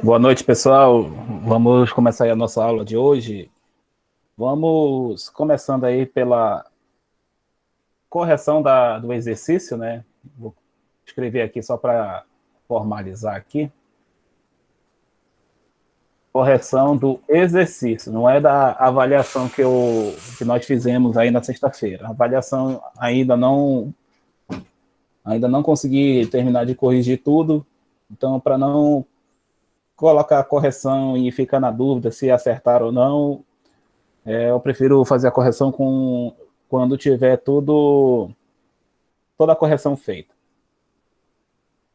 Boa noite, pessoal. Vamos começar aí a nossa aula de hoje. Vamos começando aí pela correção do exercício, né? Vou escrever aqui só para formalizar aqui. Correção do exercício, não é da avaliação que nós fizemos aí na sexta-feira. A avaliação ainda não consegui terminar de corrigir tudo, então para não colocar a correção e ficar na dúvida se acertar ou não, eu prefiro fazer a correção quando tiver toda a correção feita.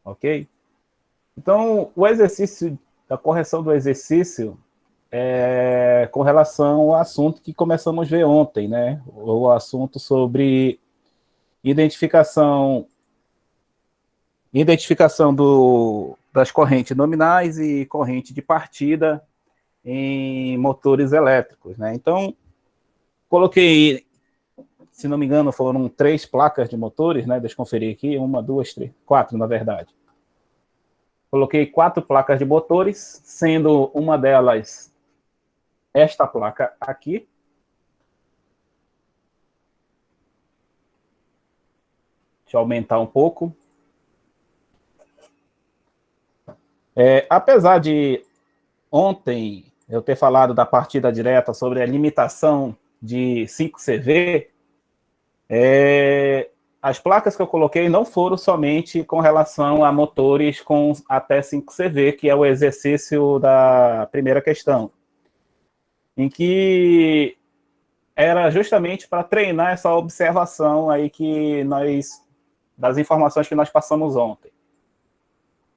Ok? Então, o exercício, a correção do exercício é com relação ao assunto que começamos a ver ontem, né? O assunto sobre identificação das correntes nominais e corrente de partida em motores elétricos, né? Então, coloquei, se não me engano, foram 3 placas de motores, né? Deixa eu conferir aqui, 1, 2, 3, 4, na verdade. Coloquei 4 placas de motores, sendo uma delas esta placa aqui. Deixa eu aumentar um pouco. Apesar de ontem eu ter falado da partida direta sobre a limitação de 5 CV, as placas que eu coloquei não foram somente com relação a motores com até 5 CV, que é o exercício da primeira questão, em que era justamente para treinar essa observação aí das informações que nós passamos ontem.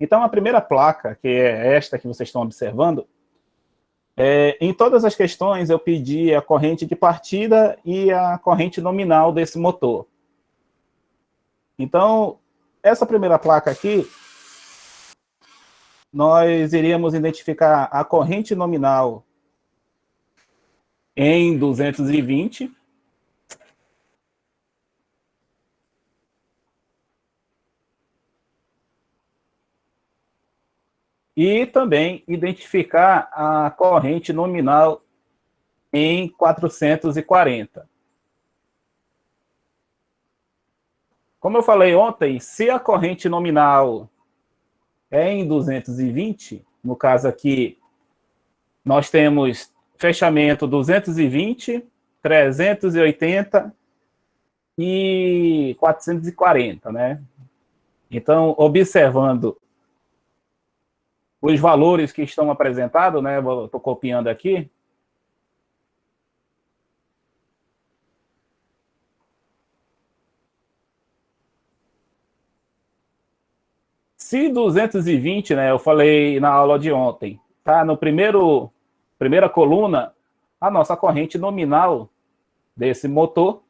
Então, a primeira placa, que é esta que vocês estão observando, em todas as questões eu pedi a corrente de partida e a corrente nominal desse motor. Então, essa primeira placa aqui, nós iríamos identificar a corrente nominal em 220, e também identificar a corrente nominal em 440. Como eu falei ontem, se a corrente nominal é em 220, no caso aqui, nós temos fechamento 220, 380 e 440, né? Então, observando os valores que estão apresentados, né? Estou copiando aqui. Se 220, né? Eu falei na aula de ontem, tá? No primeira coluna, a nossa corrente nominal desse motor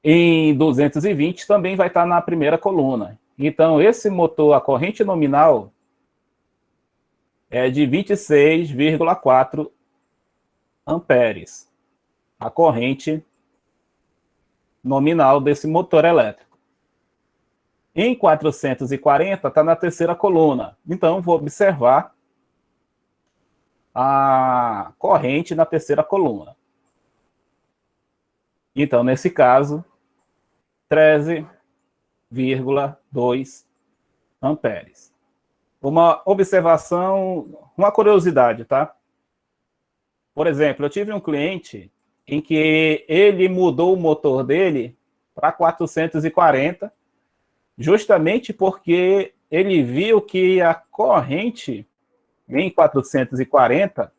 em 220 também vai estar na primeira coluna. Então, esse motor, a corrente nominal é de 26,4 amperes. A corrente nominal desse motor elétrico. Em 440 está na terceira coluna. Então, vou observar a corrente na terceira coluna. Então, nesse caso, 13,2 amperes. Uma observação, uma curiosidade, tá? Por exemplo, eu tive um cliente em que ele mudou o motor dele para 440, justamente porque ele viu que a corrente em 440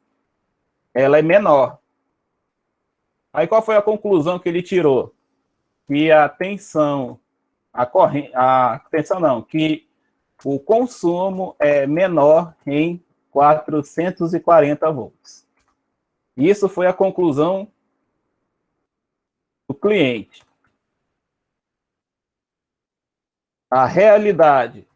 ela é menor. Aí qual foi a conclusão que ele tirou? Que a tensão, que o consumo é menor em 440 volts. Isso foi a conclusão do cliente. A realidade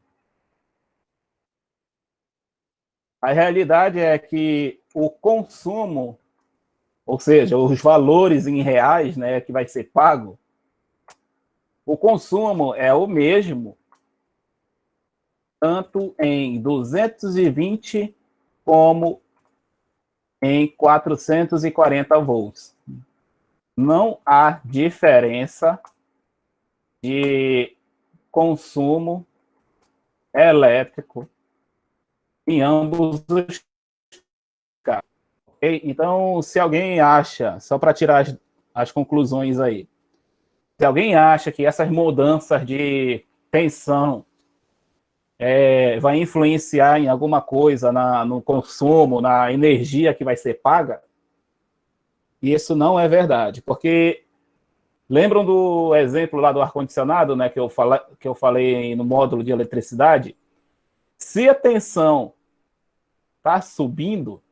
é que o consumo, ou seja, os valores em reais, né, que vai ser pago, o consumo é o mesmo tanto em 220 como em 440 volts. Não há diferença de consumo elétrico em ambos os casos. Okay? Então, se alguém acha, só para tirar as conclusões aí, se alguém acha que essas mudanças de tensão vai influenciar em alguma coisa no consumo, na energia que vai ser paga, isso não é verdade, porque lembram do exemplo lá do ar-condicionado, né, que eu falei no módulo de eletricidade? Se a tensão está subindo,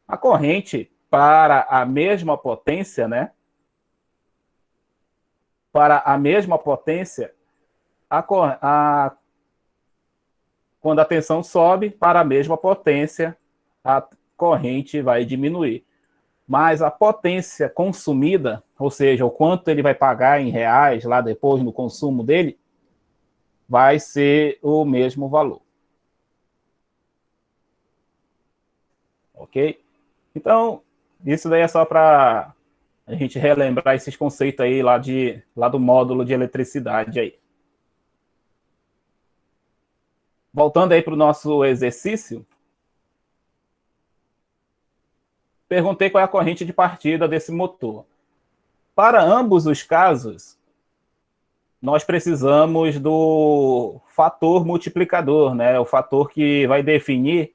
a corrente para a mesma potência, né? Para a mesma potência, quando a tensão sobe, para a mesma potência, a corrente vai diminuir. Mas a potência consumida, ou seja, o quanto ele vai pagar em reais lá depois no consumo dele, vai ser o mesmo valor. Ok? Então, isso daí é só para a gente relembrar esses conceitos aí lá do módulo de eletricidade aí. Voltando aí para o nosso exercício, perguntei qual é a corrente de partida desse motor. Para ambos os casos, nós precisamos do fator multiplicador, né? O fator que vai definir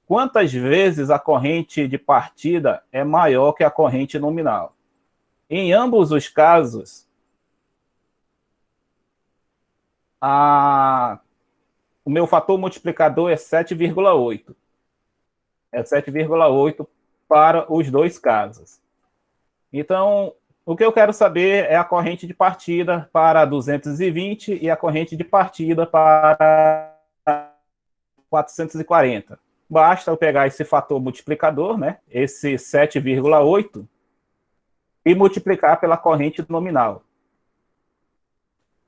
quantas vezes a corrente de partida é maior que a corrente nominal. Em ambos os casos, o meu fator multiplicador é 7,8. É 7,8 para os dois casos. Então, o que eu quero saber é a corrente de partida para 220 e a corrente de partida para 440. Basta eu pegar esse fator multiplicador, né, esse 7,8, e multiplicar pela corrente nominal.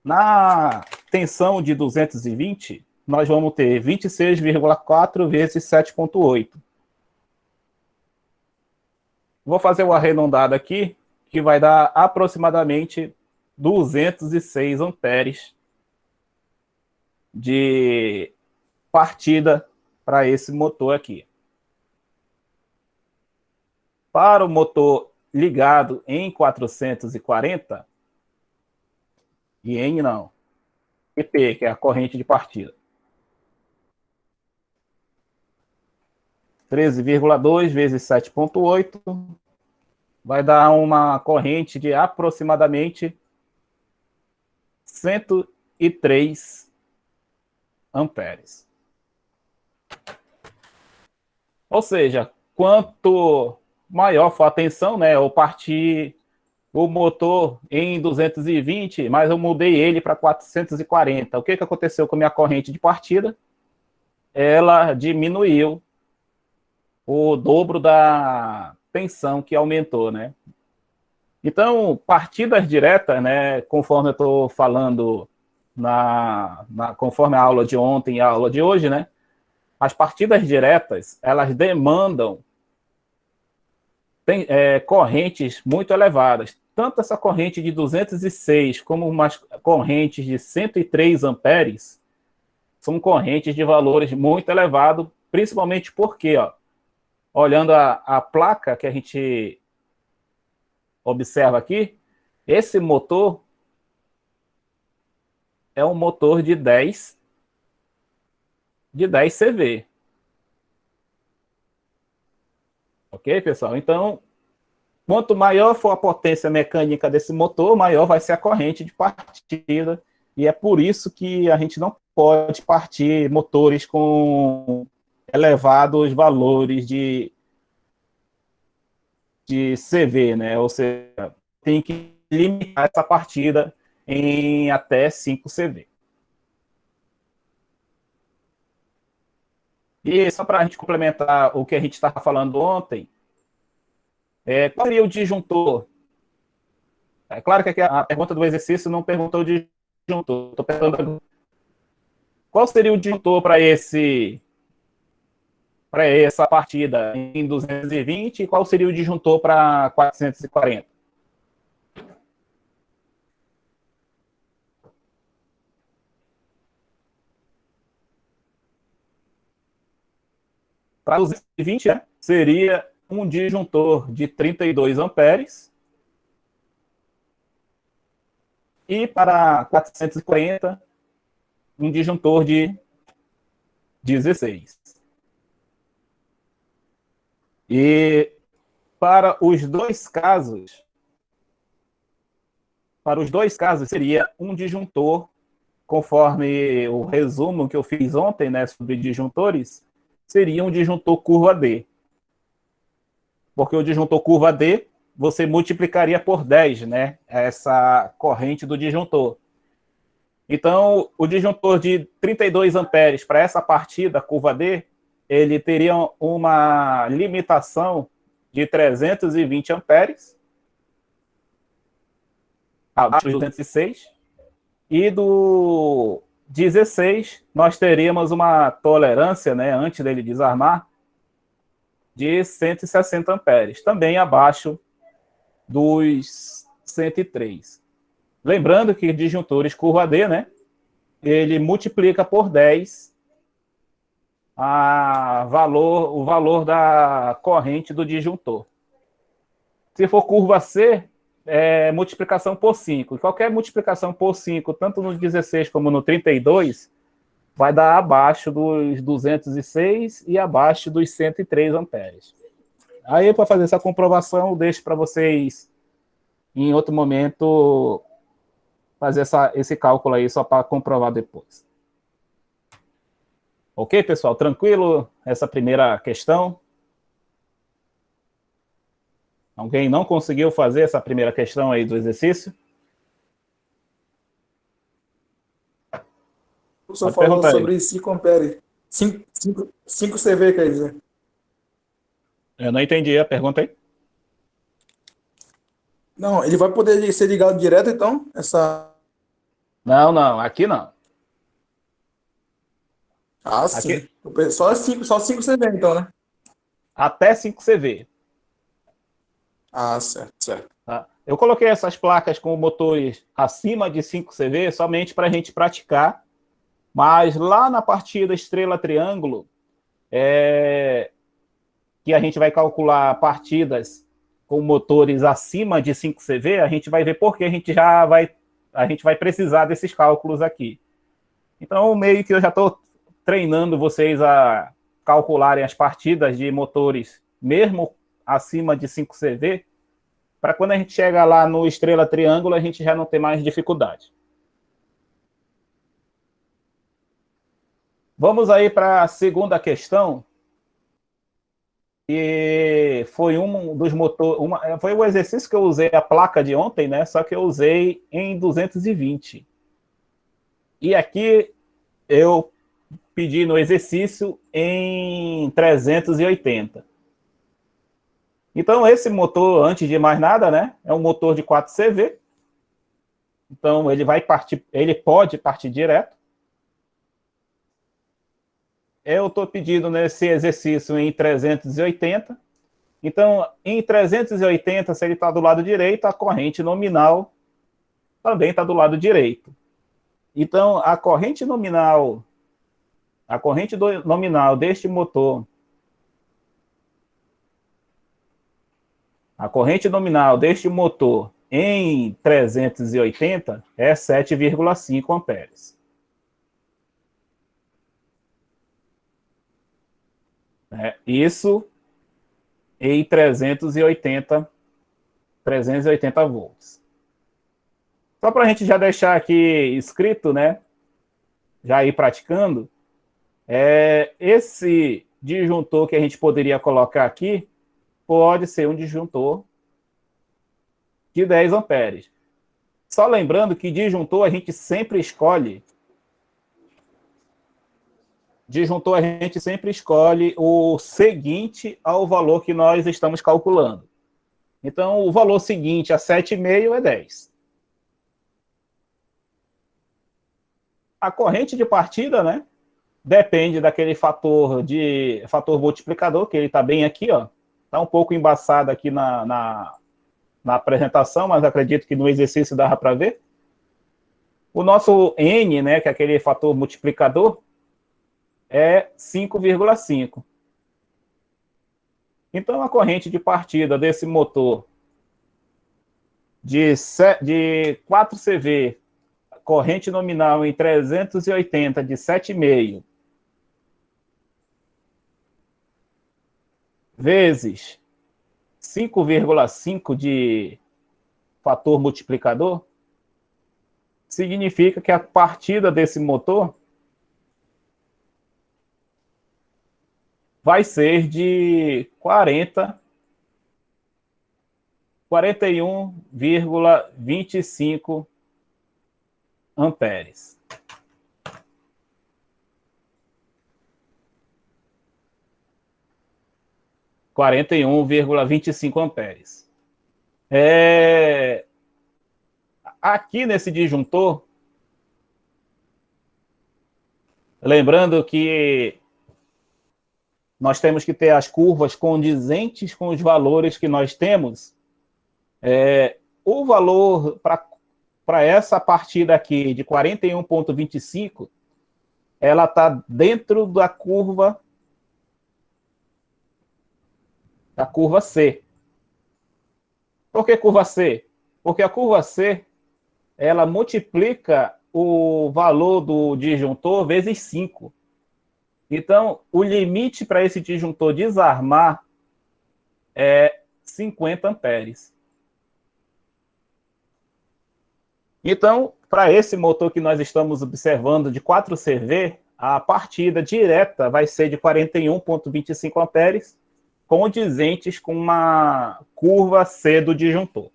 Na tensão de 220, nós vamos ter 26,4 vezes 7,8. Vou fazer uma arredondada aqui, que vai dar aproximadamente 206 amperes de partida para esse motor aqui. Para o motor ligado em 440, e em não, EP, que é a corrente de partida, 13,2 vezes 7,8 vai dar uma corrente de aproximadamente 103 amperes. Ou seja, quanto maior for a tensão, né, eu parti o motor em 220, mas eu mudei ele para 440. O que aconteceu com a minha corrente de partida? Ela diminuiu o dobro da tensão que aumentou, né? Então, partidas diretas, né, conforme eu estou falando, conforme a aula de ontem e a aula de hoje, né, as partidas diretas, elas demandam correntes muito elevadas. Tanto essa corrente de 206 como umas correntes de 103 amperes são correntes de valores muito elevados, principalmente porque, ó, olhando a placa que a gente observa aqui, esse motor é um motor de 10 CV. Ok, pessoal? Então, quanto maior for a potência mecânica desse motor, maior vai ser a corrente de partida. E é por isso que a gente não pode partir motores com elevados valores de CV, né? Ou seja, tem que limitar essa partida em até 5 CV. E só para a gente complementar o que a gente estava falando ontem, qual seria o disjuntor? É claro que aqui a pergunta do exercício não perguntou o disjuntor. Estou perguntando qual seria o disjuntor para essa partida em 220 e qual seria o disjuntor para 440? Para 220, né, seria um disjuntor de 32 amperes e para 440, um disjuntor de 16. E para os dois casos seria um disjuntor, conforme o resumo que eu fiz ontem, né, sobre disjuntores, seria um disjuntor curva D. Porque o disjuntor curva D, você multiplicaria por 10, né, essa corrente do disjuntor. Então, o disjuntor de 32 amperes para essa partida curva D, ele teria uma limitação de 320 amperes, abaixo de 206, e do 16 nós teríamos uma tolerância, né, antes dele desarmar, de 160 amperes, também abaixo dos 103. Lembrando que disjuntores curva D, né, ele multiplica por 10 o valor da corrente do disjuntor. Se for curva C, é multiplicação por 5. E qualquer multiplicação por 5, tanto no 16 como no 32, vai dar abaixo dos 206 e abaixo dos 103 amperes. Aí, para fazer essa comprovação, eu deixo para vocês, em outro momento, fazer esse cálculo aí, só para comprovar depois. Ok, pessoal? Tranquilo essa primeira questão? Alguém não conseguiu fazer essa primeira questão aí do exercício? O senhor falou sobre 5 amperes. 5 CV, quer dizer. Eu não entendi a pergunta aí. Não, ele vai poder ser ligado direto, então? Não, aqui não. Ah, sim. Aqui... Só 5 CV, então, né? Até 5 CV. Ah, certo. Tá? Eu coloquei essas placas com motores acima de 5 CV somente para a gente praticar, mas lá na partida estrela-triângulo, que a gente vai calcular partidas com motores acima de 5 CV, a gente vai ver por que a gente vai precisar desses cálculos aqui. Então, meio que eu já estou treinando vocês a calcularem as partidas de motores mesmo acima de 5 CV, para quando a gente chega lá no estrela-triângulo, a gente já não ter mais dificuldade. Vamos aí para a segunda questão, e foi um dos motores, foi o exercício que eu usei a placa de ontem, né? Só que eu usei em 220. E aqui eu pedi no exercício em 380. Então, esse motor, antes de mais nada, né, é um motor de 4 CV. Então, ele pode partir direto. Eu estou pedindo nesse exercício em 380. Então, em 380, se ele está do lado direito, a corrente nominal também está do lado direito. Então, a corrente nominal deste motor, em 380 é 7,5 amperes. Isso em 380 volts. Só para a gente já deixar aqui escrito, né? Já ir praticando, esse disjuntor que a gente poderia colocar aqui pode ser um disjuntor de 10 amperes. Só lembrando que disjuntor a gente sempre escolhe o seguinte ao valor que nós estamos calculando. Então, o valor seguinte a 7,5 é 10. A corrente de partida, né, depende daquele fator multiplicador, que ele está bem aqui, ó. Está um pouco embaçado aqui na apresentação, mas acredito que no exercício dava para ver. O nosso N, né, que é aquele fator multiplicador, é 5,5. Então, a corrente de partida desse motor de 4 CV, corrente nominal em 380 de 7,5, vezes 5,5 de fator multiplicador, significa que a partida desse motor vai ser de 41,25 amperes. amperes. Aqui nesse disjuntor, lembrando que nós temos que ter as curvas condizentes com os valores que nós temos. O valor para essa partida aqui de 41,25, ela está dentro da curva C. Por que curva C? Porque a curva C, ela multiplica o valor do disjuntor vezes 5. Então, o limite para esse disjuntor desarmar é 50 amperes. Então, para esse motor que nós estamos observando de 4 CV, a partida direta vai ser de 41,25 amperes, condizentes com uma curva C do disjuntor.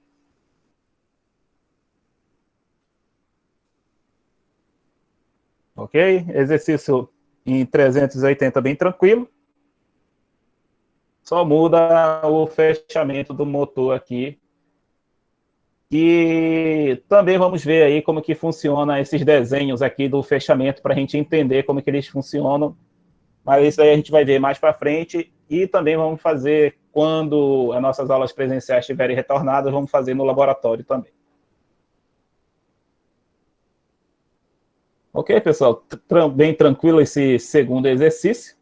Ok? Exercício em 380 bem tranquilo. Só muda o fechamento do motor aqui. E também vamos ver aí como que funciona esses desenhos aqui do fechamento para a gente entender como que eles funcionam. Mas isso aí a gente vai ver mais para frente. E também vamos fazer, quando as nossas aulas presenciais estiverem retornadas, vamos fazer no laboratório também. Ok, pessoal? Bem tranquilo esse segundo exercício.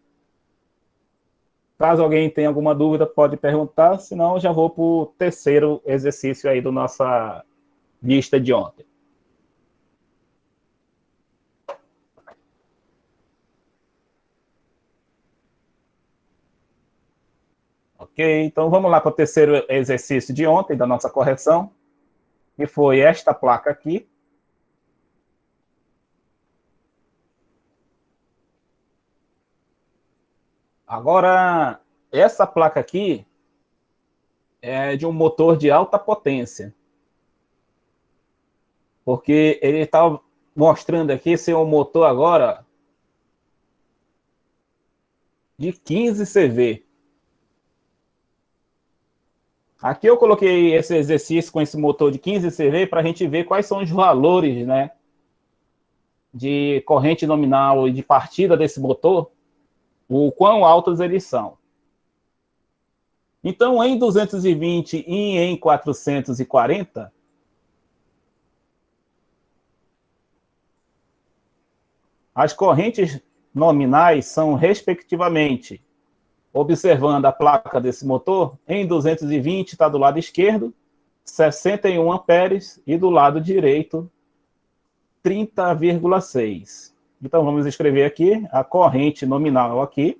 Caso alguém tenha alguma dúvida, pode perguntar, senão eu já vou para o terceiro exercício aí da nossa lista de ontem. Ok, então vamos lá para o terceiro exercício de ontem, da nossa correção, que foi esta placa aqui. Agora, essa placa aqui é de um motor de alta potência. Porque ele está mostrando aqui ser um motor agora de 15 CV. Aqui eu coloquei esse exercício com esse motor de 15 CV para a gente ver quais são os valores, né, de corrente nominal e de partida desse motor, o quão altos eles são. Então, em 220 e em 440, as correntes nominais são, respectivamente, observando a placa desse motor, em 220 está do lado esquerdo, 61 amperes, e do lado direito, 30,6. Então, vamos escrever aqui a corrente nominal aqui.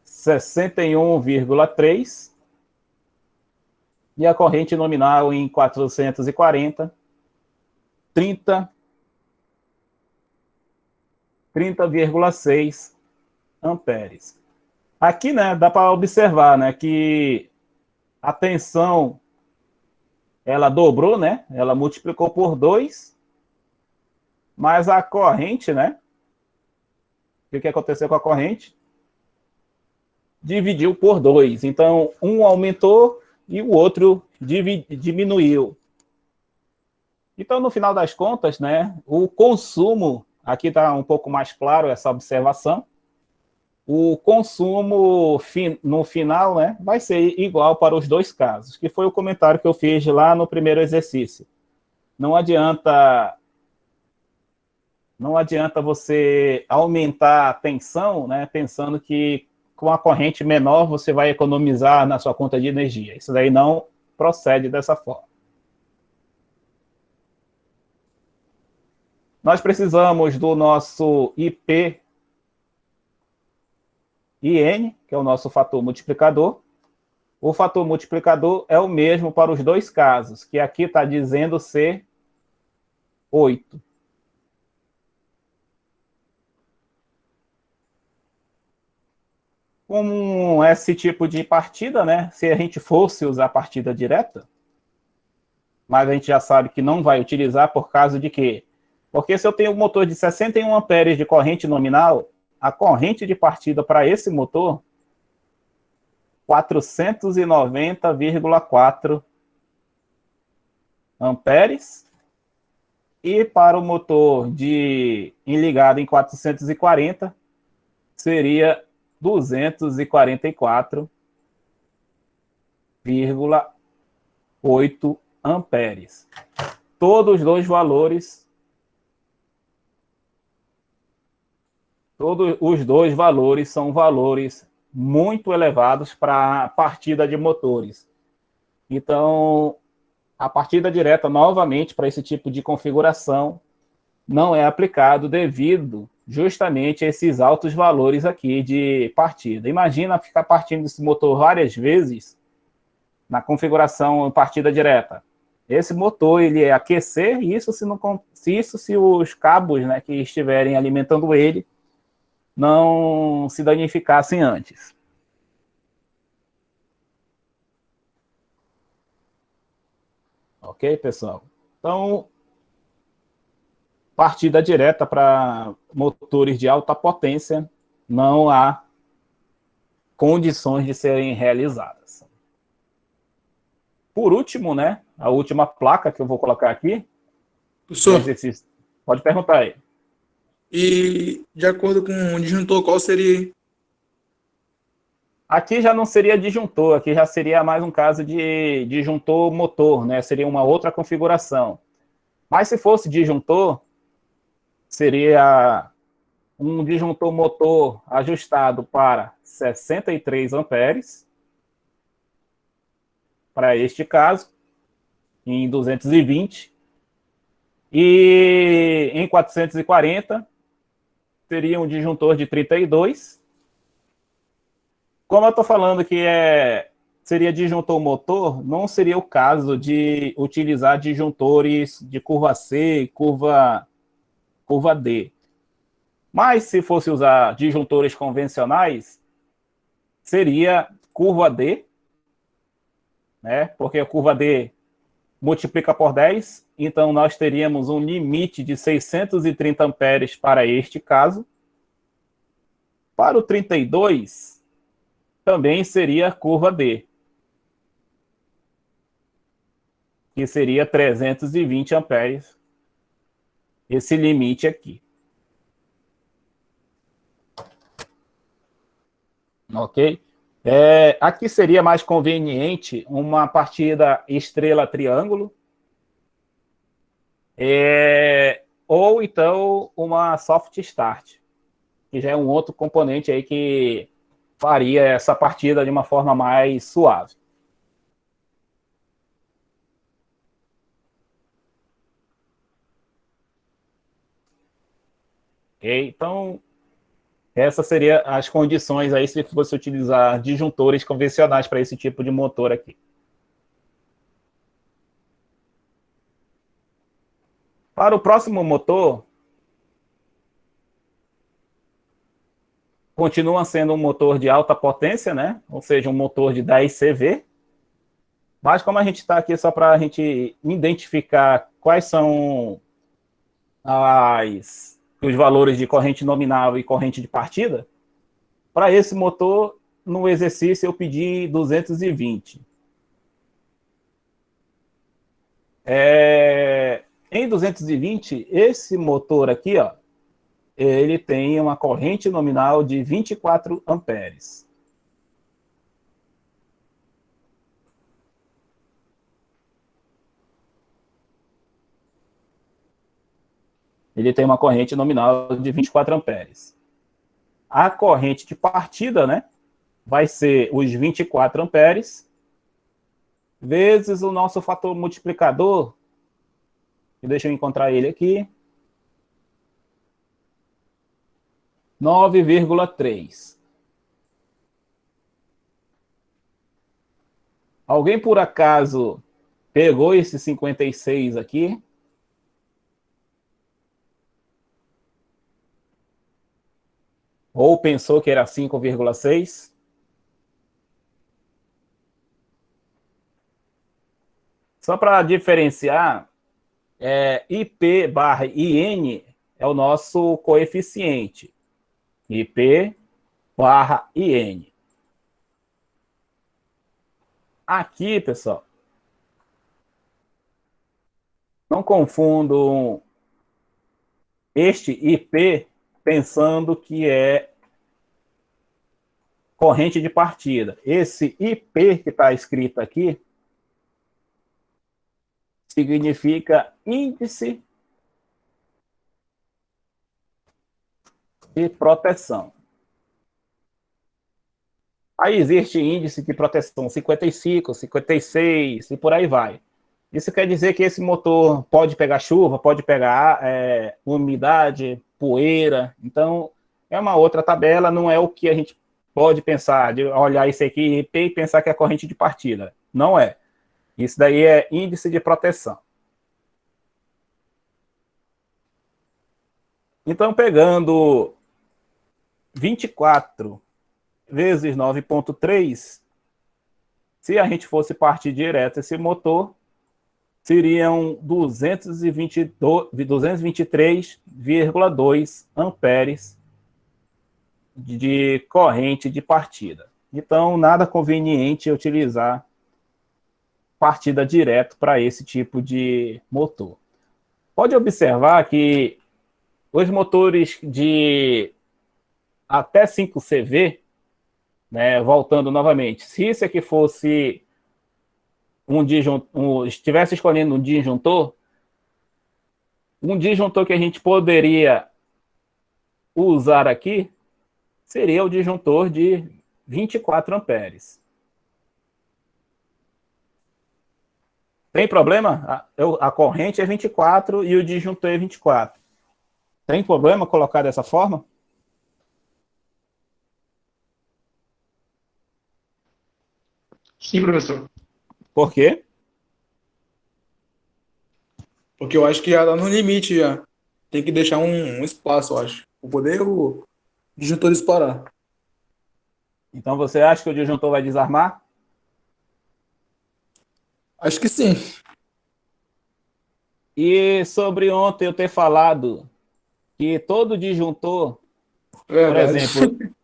61,3. E a corrente nominal em 440, 30,6 amperes. Aqui, né, dá para observar, né, que a tensão ela dobrou, né? Ela multiplicou por 2, mas a corrente, né? O que aconteceu com a corrente? Dividiu por 2. Então, um aumentou e o outro diminuiu. Então, no final das contas, né, o consumo, aqui está um pouco mais claro essa observação, o consumo no final, né, vai ser igual para os dois casos, que foi o comentário que eu fiz lá no primeiro exercício. Não adianta você aumentar a tensão, né, pensando que com a corrente menor você vai economizar na sua conta de energia. Isso daí não procede dessa forma. Nós precisamos do nosso IPIN, que é o nosso fator multiplicador. O fator multiplicador é o mesmo para os dois casos, que aqui está dizendo ser 8. Com esse tipo de partida, né, se a gente fosse usar partida direta, mas a gente já sabe que não vai utilizar por causa de quê? Porque se eu tenho um motor de 61 amperes de corrente nominal, a corrente de partida para esse motor, 490,4 amperes, e para o motor ligado em 440, seria 244,8 amperes. Todos os dois valores são valores muito elevados para a partida de motores. Então, a partida direta, novamente, para esse tipo de configuração, não é aplicado devido justamente a esses altos valores aqui de partida. Imagina ficar partindo desse motor várias vezes na configuração partida direta. Esse motor, ele é aquecer, isso se os cabos, né, que estiverem alimentando ele não se danificassem antes. Ok, pessoal? Então, partida direta para motores de alta potência, não há condições de serem realizadas. Por último, né, a última placa que eu vou colocar aqui, Professor, exercício. Pode perguntar aí. e de acordo com o disjuntor, qual seria? Aqui já não seria disjuntor, aqui já seria mais um caso de disjuntor motor, né? Seria uma outra configuração. Mas se fosse disjuntor, seria um disjuntor motor ajustado para 63 amperes, para este caso, em 220, e em 440 seria um disjuntor de 32. Como eu estou falando que seria disjuntor motor, não seria o caso de utilizar disjuntores de curva C e curva D. Mas se fosse usar disjuntores convencionais, seria curva D, né? Porque a curva D multiplica por 10, então nós teríamos um limite de 630 amperes para este caso. Para o 32, também seria curva D, que seria 320 amperes, esse limite aqui. Ok? Aqui seria mais conveniente uma partida estrela-triângulo, ou então uma soft start, que já é um outro componente aí que faria essa partida de uma forma mais suave. Ok? Então, essas seriam as condições aí se fosse utilizar disjuntores convencionais para esse tipo de motor aqui. Para o próximo motor, continua sendo um motor de alta potência, né? Ou seja, um motor de 10 CV. Mas como a gente está aqui só para a gente identificar quais são os valores de corrente nominal e corrente de partida, para esse motor, no exercício, eu pedi 220. Em 220, esse motor aqui, ó, ele tem uma corrente nominal de 24 amperes. Ele tem uma corrente nominal de 24 amperes. A corrente de partida, né, vai ser os 24 amperes vezes o nosso fator multiplicador, deixa eu encontrar ele aqui, 9,3. Alguém por acaso pegou esse 56 aqui? Ou pensou que era 5,6? Só para diferenciar, IP barra IN é o nosso coeficiente. IP barra IN. Aqui, pessoal, não confundam este IP pensando que é corrente de partida. Esse IP que está escrito aqui significa índice de proteção. Aí existe índice de proteção 55, 56 e por aí vai. Isso quer dizer que esse motor pode pegar chuva, pode pegar umidade, poeira. Então, é uma outra tabela, não é o que a gente pode pensar, de olhar isso aqui e pensar que é corrente de partida. Não é. Isso daí é índice de proteção. Então, pegando 24 vezes 9,3, se a gente fosse partir direto esse motor, seriam 223,2 amperes de corrente de partida. Então, nada conveniente utilizar partida direto para esse tipo de motor. Pode observar que os motores de até 5 CV, né, voltando novamente, se isso aqui fosse estivesse escolhendo um disjuntor que a gente poderia usar aqui seria o disjuntor de 24 amperes. Tem problema? A corrente é 24 e o disjuntor é 24. Tem problema colocar dessa forma? Sim, professor. Por quê? Porque eu acho que já tá no limite já. Tem que deixar um espaço, eu acho. Para poder o disjuntor disparar. Então você acha que o disjuntor vai desarmar? Acho que sim. E sobre ontem eu ter falado que todo disjuntor, por Verdade. exemplo,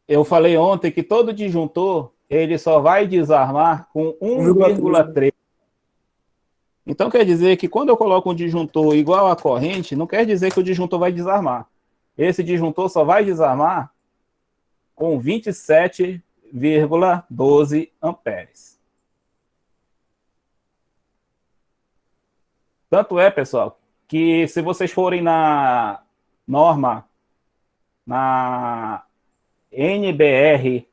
eu falei ontem que todo disjuntor ele só vai desarmar com 1,3, né? 1,3. Então quer dizer que quando eu coloco um disjuntor igual à corrente, não quer dizer que o disjuntor vai desarmar. Esse disjuntor só vai desarmar com 27,12 amperes. Tanto é, pessoal, que se vocês forem na norma, na NBR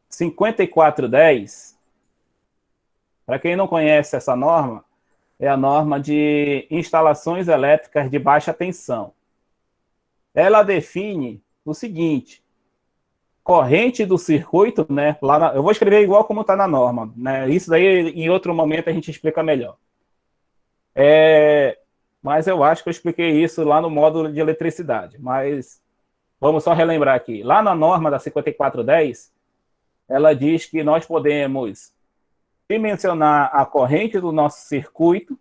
5410, para quem não conhece essa norma, é a norma de instalações elétricas de baixa tensão. Ela define o seguinte: corrente do circuito, né? Eu vou escrever igual como está na norma, né? Isso daí em outro momento a gente explica melhor. Mas eu acho que eu expliquei isso lá no módulo de eletricidade. Mas vamos só relembrar aqui. Lá na norma da 5410, ela diz que nós podemos dimensionar a corrente do nosso circuito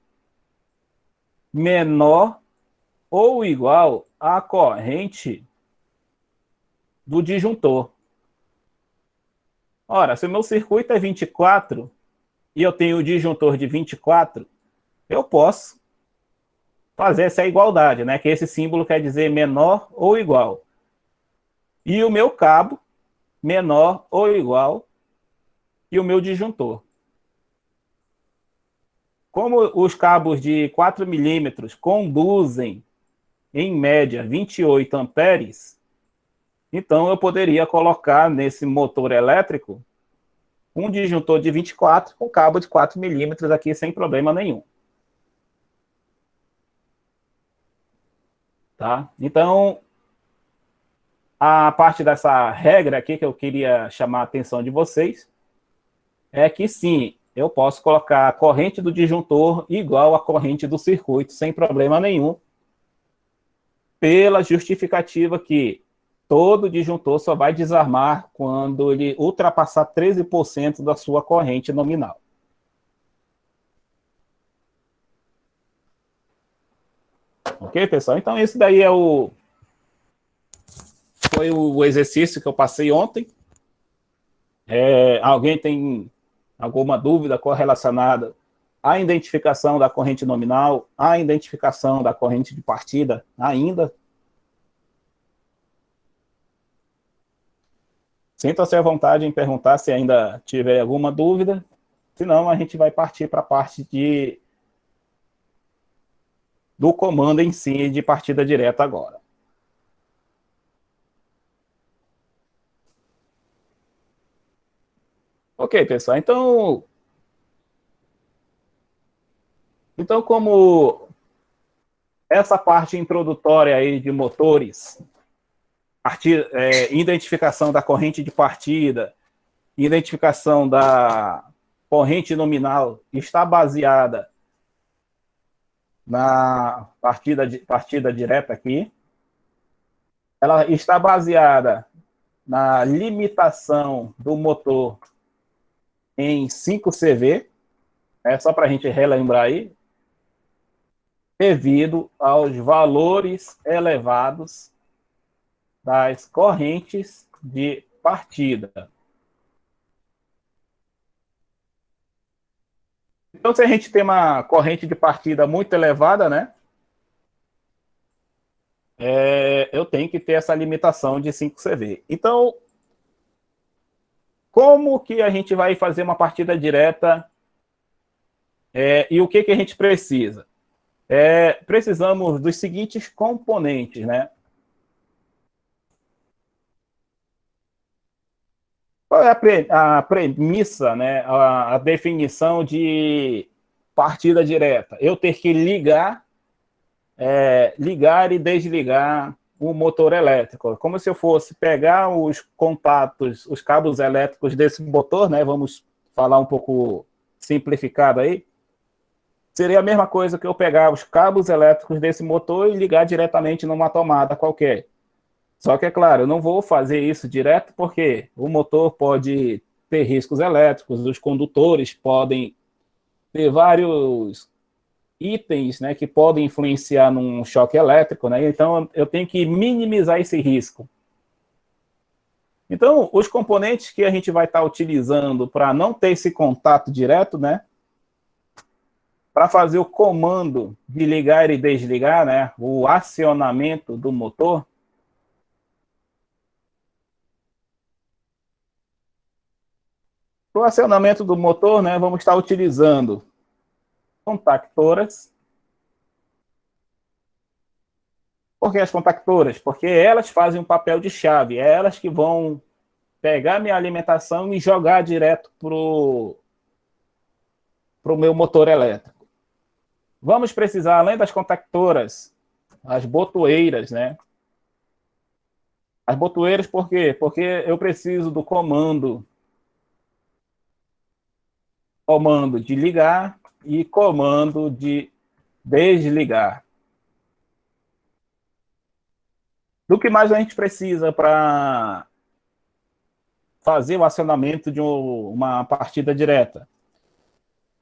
menor ou igual à corrente do disjuntor. Ora, se o meu circuito é 24 e eu tenho o disjuntor de 24, eu posso fazer essa igualdade, né? Que esse símbolo quer dizer menor ou igual. E o meu cabo, menor ou igual, e o meu disjuntor. Como os cabos de 4 milímetros conduzem, em média, 28 amperes, então eu poderia colocar nesse motor elétrico um disjuntor de 24 com cabo de 4 milímetros aqui sem problema nenhum. Tá? Então, a parte dessa regra aqui que eu queria chamar a atenção de vocês é que sim, eu posso colocar a corrente do disjuntor igual à corrente do circuito sem problema nenhum, pela justificativa que todo disjuntor só vai desarmar quando ele ultrapassar 13% da sua corrente nominal. Ok, pessoal? Então, esse daí foi o exercício que eu passei ontem. Alguém tem alguma dúvida correlacionada à identificação da corrente nominal, à identificação da corrente de partida ainda? Sinta-se à vontade em perguntar se ainda tiver alguma dúvida. Senão, a gente vai partir para a parte do comando em si de partida direta agora. Ok, pessoal. Então como essa parte introdutória aí de motores, identificação da corrente de partida, identificação da corrente nominal está baseada na partida direta aqui. Ela está baseada na limitação do motor em 5 CV, só para a gente relembrar aí, devido aos valores elevados das correntes de partida. Então, se a gente tem uma corrente de partida muito elevada, né, eu tenho que ter essa limitação de 5 CV. Então, como que a gente vai fazer uma partida direta e o que a gente precisa? Precisamos dos seguintes componentes, né? Qual é a premissa, né? A definição de partida direta? Eu ter que ligar e desligar o motor elétrico. Como se eu fosse pegar os contatos, os cabos elétricos desse motor, né? Vamos falar um pouco simplificado aí. Seria a mesma coisa que eu pegar os cabos elétricos desse motor e ligar diretamente numa tomada qualquer. Só que, é claro, eu não vou fazer isso direto porque o motor pode ter riscos elétricos, os condutores podem ter vários itens, né, que podem influenciar num choque elétrico, né? Então, eu tenho que minimizar esse risco. Então, os componentes que a gente vai estar utilizando para não ter esse contato direto, né, para fazer o comando de ligar e desligar, né, o acionamento do motor, o acionamento do motor, né, vamos estar utilizando contactoras. Por que as contactoras? Porque elas fazem um papel de chave, é elas que vão pegar minha alimentação e jogar direto para o meu motor elétrico. Vamos precisar, além das contactoras, as botoeiras, né? As botoeiras por quê? Porque eu preciso do comando de ligar e comando de desligar. Do que mais a gente precisa para fazer o acionamento de uma partida direta?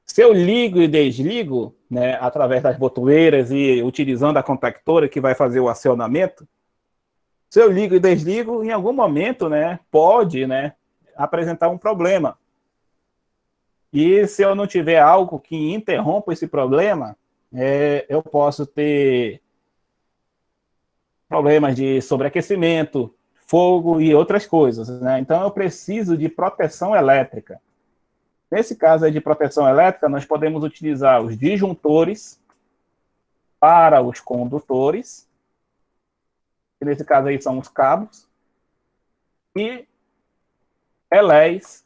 Se eu ligo e desligo, né, através das botoeiras e utilizando a contactora que vai fazer o acionamento, se eu ligo e desligo, em algum momento, né, pode, né, apresentar um problema. E se eu não tiver algo que interrompa esse problema, eu posso ter problemas de sobreaquecimento, fogo e outras coisas, né? Então, eu preciso de proteção elétrica. Nesse caso aí de proteção elétrica, nós podemos utilizar os disjuntores para os condutores, que nesse caso aí são os cabos, e relés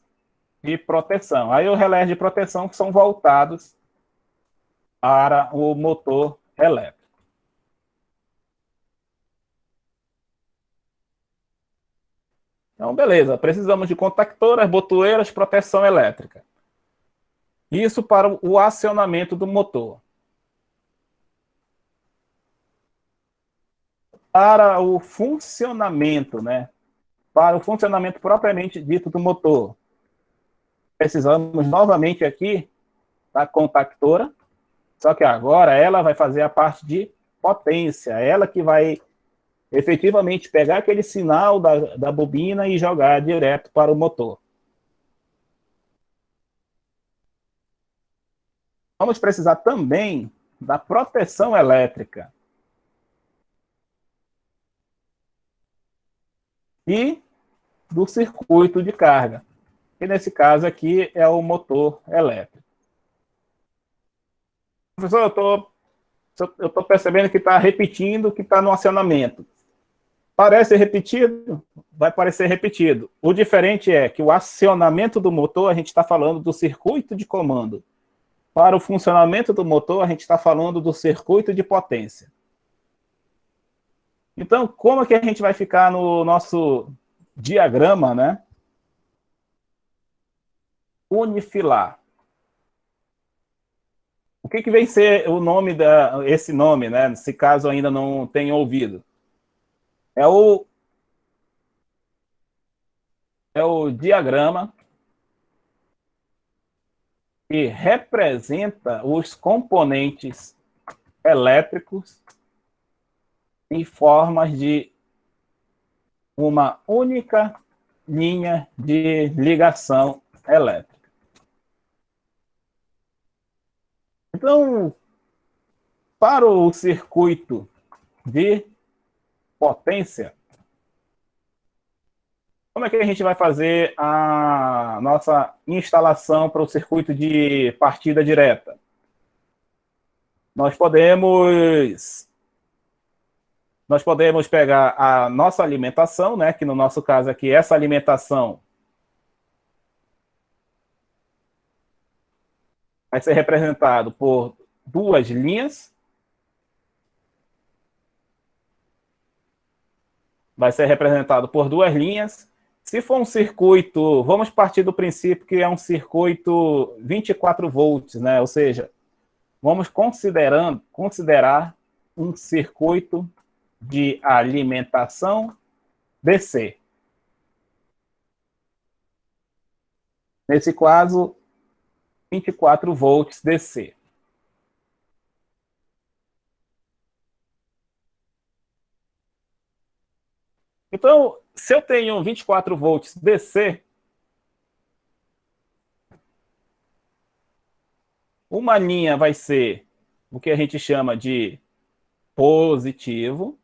de proteção. Aí os relés de proteção são voltados para o motor elétrico. Então, beleza, precisamos de contactoras, botoeiras, proteção elétrica. Isso para o acionamento do motor. Para o funcionamento, né? Para o funcionamento propriamente dito do motor, precisamos novamente aqui da contactora, só que agora ela vai fazer a parte de potência, ela que vai efetivamente pegar aquele sinal da bobina e jogar direto para o motor. Vamos precisar também da proteção elétrica e do circuito de carga, que nesse caso aqui é o motor elétrico. Professor, eu estou percebendo que está repetindo, que está no acionamento. Parece repetido? Vai parecer repetido. O diferente é que o acionamento do motor, a gente está falando do circuito de comando. Para o funcionamento do motor, a gente está falando do circuito de potência. Então, como é que a gente vai ficar no nosso diagrama, né? Unifilar. O que vem ser o nome esse nome, né? Se caso ainda não tenha ouvido. É o diagrama que representa os componentes elétricos em formas de uma única linha de ligação elétrica. Então, para o circuito de potência, como é que a gente vai fazer a nossa instalação para o circuito de partida direta? Nós podemos pegar a nossa alimentação, né, que no nosso caso aqui, essa alimentação vai ser representado por duas linhas. Vai ser representado por duas linhas. Se for um circuito, vamos partir do princípio que é um circuito 24 volts, né? Ou seja, vamos considerar um circuito de alimentação DC. Nesse caso, 24 volts DC. Então, se eu tenho 24 volts DC, uma linha vai ser o que a gente chama de positivo.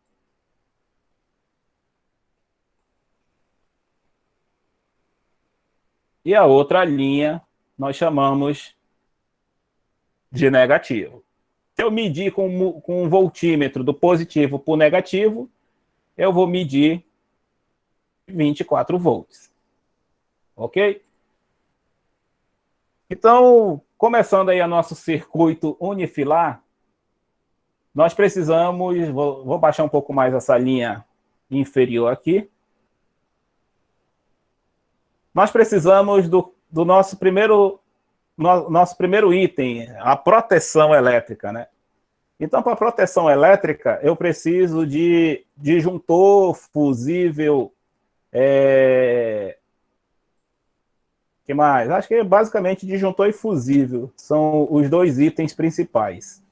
E a outra linha nós chamamos de negativo. Se eu medir com um voltímetro do positivo para o negativo, eu vou medir 24 volts. Ok? Então, começando aí o nosso circuito unifilar, nós precisamos, vou baixar um pouco mais essa linha inferior aqui. Nós precisamos do nosso primeiro item, a proteção elétrica, né? Então, para a proteção elétrica, eu preciso de disjuntor, fusível, que mais? Acho que é basicamente disjuntor e fusível. São os dois itens principais.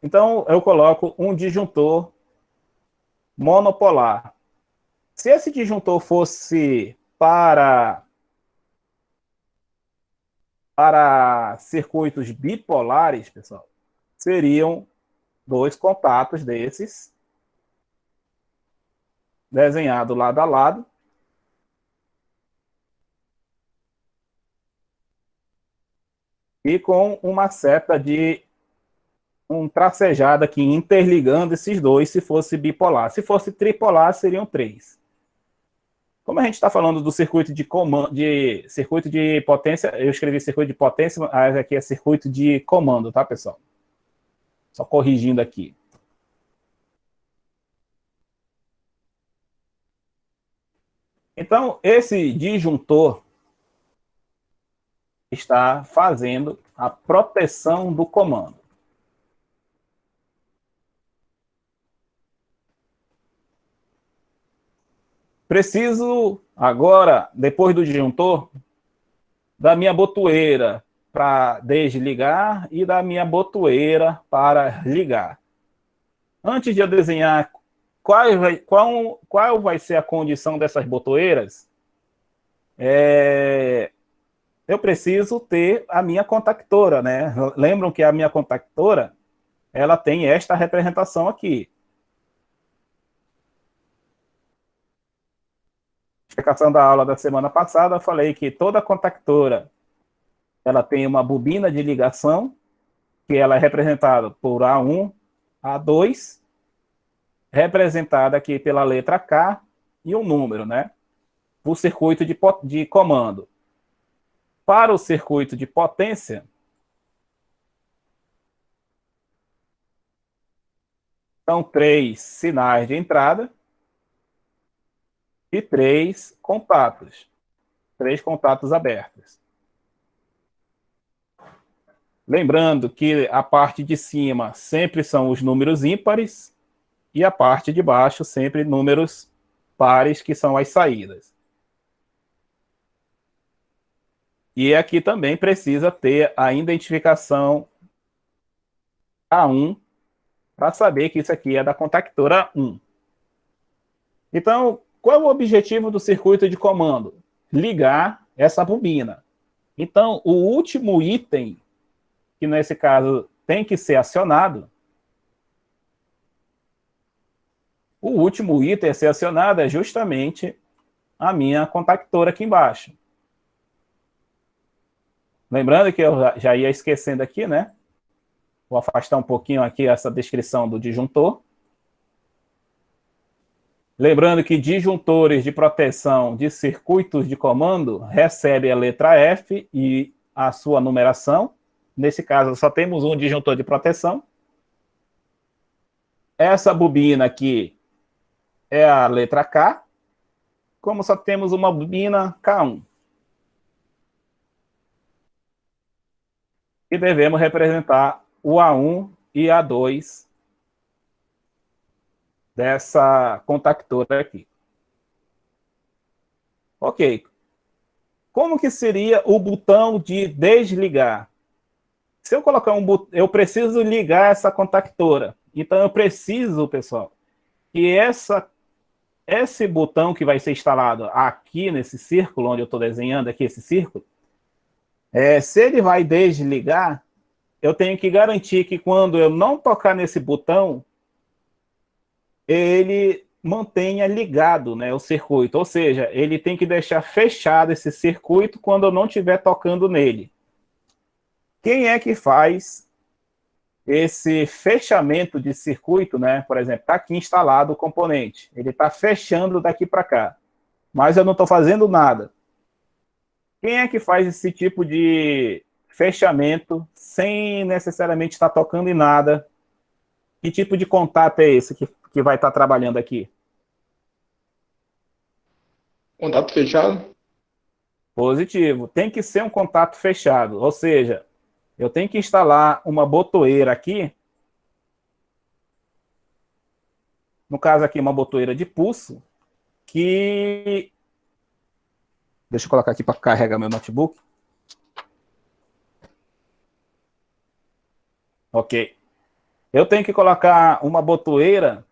Então, eu coloco um disjuntor monopolar. Se esse disjuntor fosse para circuitos bipolares, pessoal, seriam 2 contatos desses, desenhado lado a lado, e com uma seta de um tracejado aqui interligando esses dois, se fosse bipolar. Se fosse tripolar, seriam 3. Como a gente está falando do circuito de comando, de circuito de potência, eu escrevi circuito de potência, mas aqui é circuito de comando, tá, pessoal? Só corrigindo aqui. Então, esse disjuntor está fazendo a proteção do comando. Preciso agora, depois do disjuntor, da minha botoeira para desligar e da minha botoeira para ligar. Antes de eu desenhar qual vai ser a condição dessas botoeiras, eu preciso ter a minha contactora, né? Lembram que a minha contactora, ela tem esta representação aqui. Explicação da aula da semana passada, eu falei que toda contactora, ela tem uma bobina de ligação, que ela é representada por A1, A2, representada aqui pela letra K e um número, né? O circuito de comando. Para o circuito de potência, são 3 sinais de entrada e 3 contatos. 3 contatos abertos. Lembrando que a parte de cima sempre são os números ímpares e a parte de baixo sempre números pares, que são as saídas. E aqui também precisa ter a identificação A1 para saber que isso aqui é da contactora 1. Então, qual é o objetivo do circuito de comando? Ligar essa bobina. Então, o último item, que nesse caso tem que ser acionado, o último item a ser acionado é justamente a minha contactora aqui embaixo. Lembrando que eu já ia esquecendo aqui, né? Vou afastar um pouquinho aqui essa descrição do disjuntor. Lembrando que disjuntores de proteção de circuitos de comando recebem a letra F e a sua numeração. Nesse caso, só temos um disjuntor de proteção. Essa bobina aqui é a letra K, como só temos uma bobina K1. E devemos representar o A1 e A2 dessa contactora aqui. Ok. Como que seria o botão de desligar? Se eu colocar um botão, eu preciso ligar essa contactora. Então, eu preciso, pessoal, que esse botão que vai ser instalado aqui nesse círculo, onde eu estou desenhando aqui esse círculo, se ele vai desligar, eu tenho que garantir que quando eu não tocar nesse botão, ele mantenha ligado, né, o circuito. Ou seja, ele tem que deixar fechado esse circuito quando eu não estiver tocando nele. Quem é que faz esse fechamento de circuito, né? Por exemplo, está aqui instalado o componente. Ele está fechando daqui para cá. Mas eu não estou fazendo nada. Quem é que faz esse tipo de fechamento sem necessariamente estar tocando em nada? Que tipo de contato é esse que vai estar trabalhando aqui? Contato fechado? Positivo. Tem que ser um contato fechado. Ou seja, eu tenho que instalar uma botoeira aqui. No caso aqui, uma botoeira de pulso, que... Deixa eu colocar aqui para carregar meu notebook. Ok. Eu tenho que colocar uma botoeira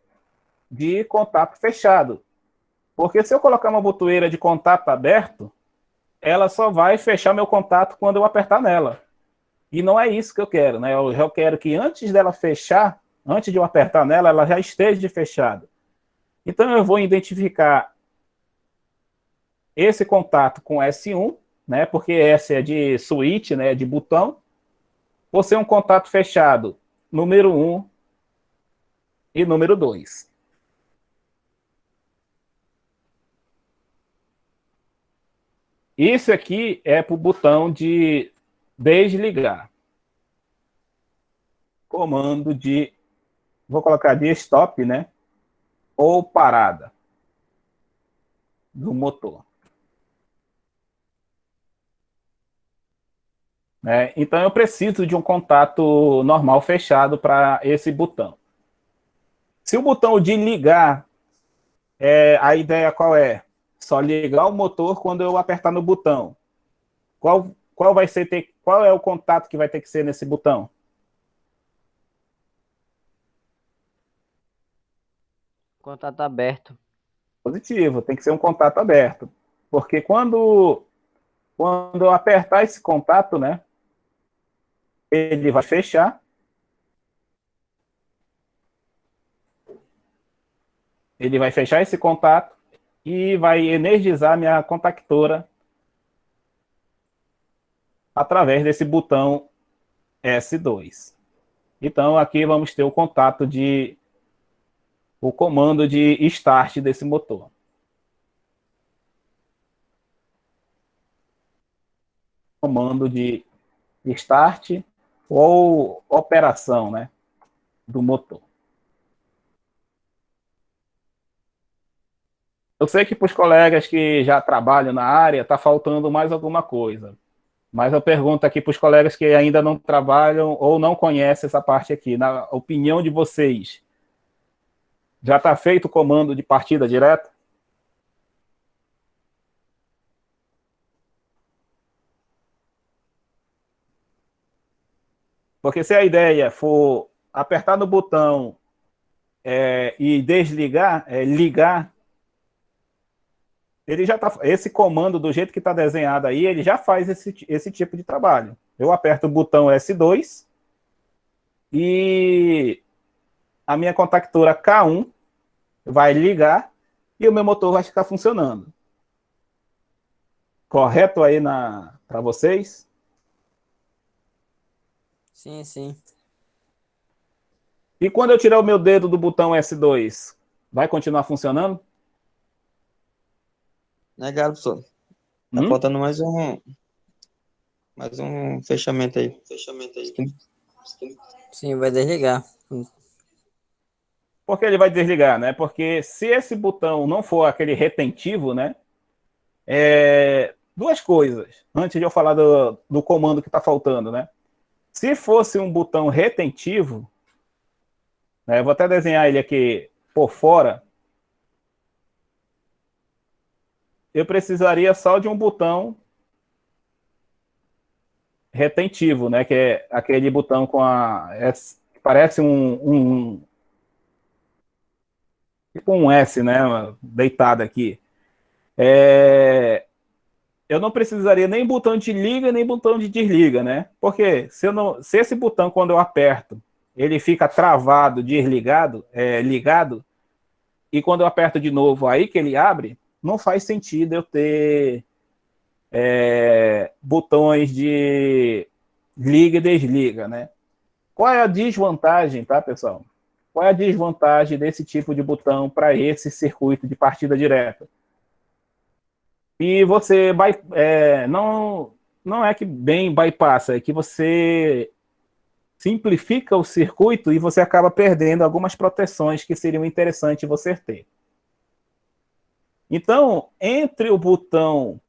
de contato fechado. Porque se eu colocar uma botoeira de contato aberto, ela só vai fechar meu contato quando eu apertar nela. E não é isso que eu quero, né? Eu já quero que antes dela fechar, antes de eu apertar nela, ela já esteja fechada. Então eu vou identificar esse contato com S1, né? Porque S é de switch, né? De botão. Por ser um contato fechado, número 1 e número 2. Isso aqui é para o botão de desligar. Comando de, vou colocar de stop, né? Ou parada do motor. Né? Então eu preciso de um contato normal fechado para esse botão. Se o botão de ligar, a ideia qual é? Só ligar o motor quando eu apertar no botão. Qual é o contato que vai ter que ser nesse botão? Contato aberto. Positivo, tem que ser um contato aberto. Porque quando eu apertar esse contato, né, ele vai fechar. Ele vai fechar esse contato e vai energizar minha contactora através desse botão S2. Então, aqui vamos ter o comando de start desse motor. Comando de start ou operação, né, do motor. Eu sei que para os colegas que já trabalham na área está faltando mais alguma coisa, mas eu pergunto aqui para os colegas que ainda não trabalham ou não conhecem essa parte aqui, na opinião de vocês, já está feito o comando de partida direta? Porque se a ideia for apertar no botão e desligar, ligar, ele já tá, esse comando, do jeito que está desenhado aí, ele já faz esse tipo de trabalho. Eu aperto o botão S2 e a minha contactora K1 vai ligar e o meu motor vai ficar funcionando. Correto aí para vocês? Sim, sim. E quando eu tirar o meu dedo do botão S2, vai continuar funcionando? Negado, professor. Tá faltando mais um fechamento aí. Sim, vai desligar. Porque ele vai desligar, né? Porque se esse botão não for aquele retentivo, né? Duas coisas, antes de eu falar do comando que está faltando, né? Se fosse um botão retentivo, né? Eu vou até desenhar ele aqui por fora. Eu precisaria só de um botão retentivo, né? Que é aquele botão com que parece tipo um S, né? Deitado aqui. Eu não precisaria nem botão de liga, nem botão de desliga, né? Porque se esse botão, quando eu aperto, ele fica travado, desligado, ligado, e quando eu aperto de novo, aí que ele abre, não faz sentido eu ter botões de liga e desliga, né? Qual é a desvantagem, tá, pessoal? Qual é a desvantagem desse tipo de botão para esse circuito de partida direta? E você não é que bem bypassa, é que você simplifica o circuito e você acaba perdendo algumas proteções que seriam interessantes você ter. Então, entre o botão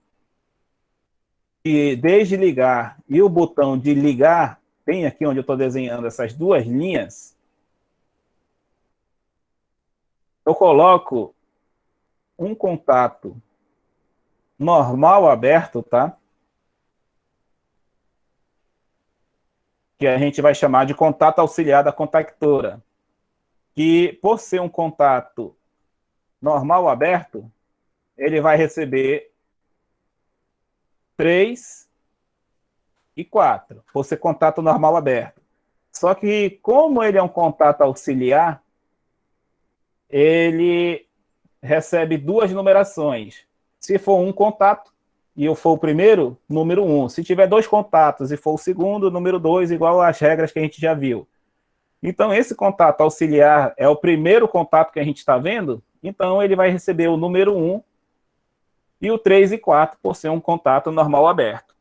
de desligar e o botão de ligar, bem aqui onde eu estou desenhando essas duas linhas, eu coloco um contato normal aberto, tá? Que a gente vai chamar de contato auxiliar da contactora. Que, por ser um contato normal aberto, ele vai receber 3 e 4, por ser contato normal aberto. Só que, como ele é um contato auxiliar, ele recebe 2 numerações. Se for um contato e eu for o primeiro, número 1. Se tiver 2 contatos e for o segundo, número 2, igual às regras que a gente já viu. Então, esse contato auxiliar é o primeiro contato que a gente está vendo, então ele vai receber o número 1 e o 3 e 4, por ser um contato normal aberto.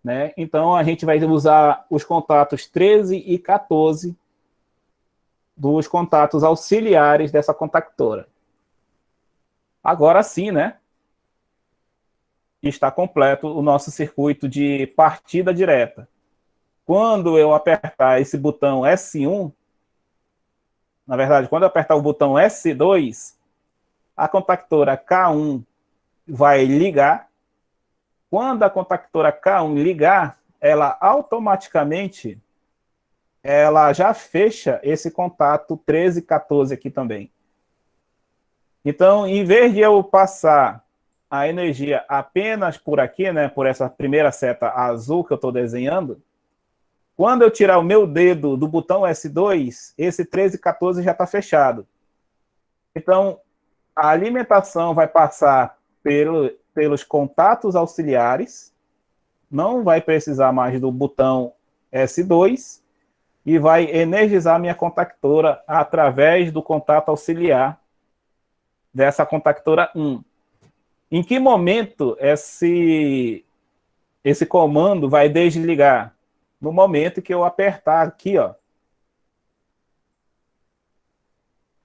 Né? Então, a gente vai usar os contatos 13 e 14 dos contatos auxiliares dessa contactora. Agora sim, né? Está completo o nosso circuito de partida direta. Quando eu apertar esse botão S1, na verdade, quando eu apertar o botão S2, a contactora K1 vai ligar. Quando a contactora K1 ligar, ela automaticamente já fecha esse contato 13 e 14 aqui também. Então, em vez de eu passar a energia apenas por aqui, né, por essa primeira seta azul que eu estou desenhando, quando eu tirar o meu dedo do botão S2, esse 13 e 14 já está fechado. Então, a alimentação vai passar pelos contatos auxiliares, não vai precisar mais do botão S2, e vai energizar minha contactora através do contato auxiliar dessa contactora 1. Em que momento esse comando vai desligar? No momento que eu apertar aqui, ó,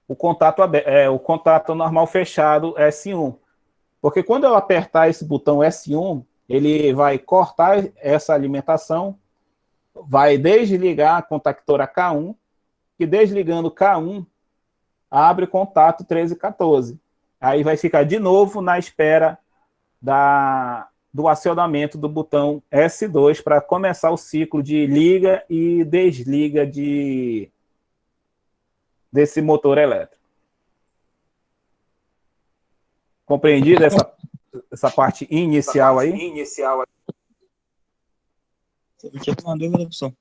o contato normal fechado S1. Porque quando eu apertar esse botão S1, ele vai cortar essa alimentação, vai desligar a contactora K1, e desligando K1, abre o contato 13 e 14. Aí vai ficar de novo na espera do acionamento do botão S2 para começar o ciclo de liga e desliga desse motor elétrico. Compreendido essa parte inicial aí? Eu tinha uma dúvida, professor.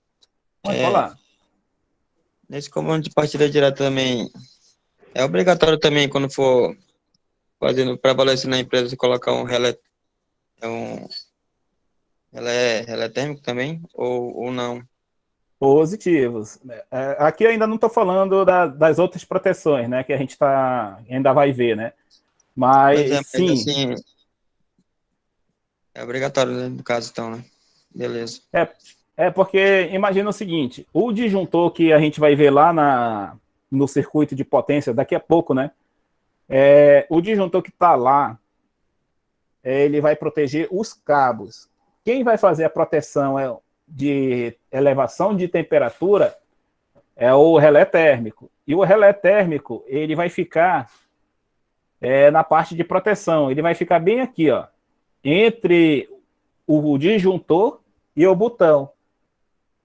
Pode falar. Nesse comando de partida direta também, é obrigatório também, quando for fazendo prevalecer na empresa, você colocar um relé, relé térmico também, ou não? Positivos. Aqui eu ainda não estou falando das outras proteções, né, que a gente ainda vai ver, né? Pois é, Mas mas sim, assim, é obrigatório, né, no caso, então, né? Beleza. porque imagina o seguinte, o disjuntor que a gente vai ver lá no circuito de potência daqui a pouco, né? O disjuntor que está lá, ele vai proteger os cabos. Quem vai fazer a proteção de elevação de temperatura é o relé térmico. E o relé térmico, ele vai ficar na parte de proteção. Ele vai ficar bem aqui, ó, entre o disjuntor e o botão.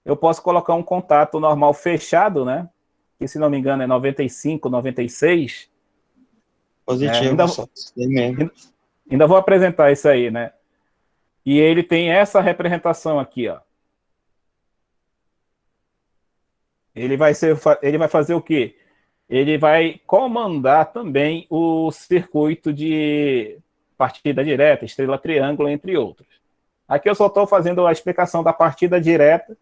Eu posso colocar um contato normal fechado, né? Que, se não me engano, é 95, 96. Positivo, professor. Isso mesmo. Ainda vou apresentar isso aí, né? E ele tem essa representação aqui, ó. Ele vai fazer o quê? Ele vai comandar também o circuito de partida direta, estrela triângulo, entre outros. Aqui eu só estou fazendo a explicação da partida direta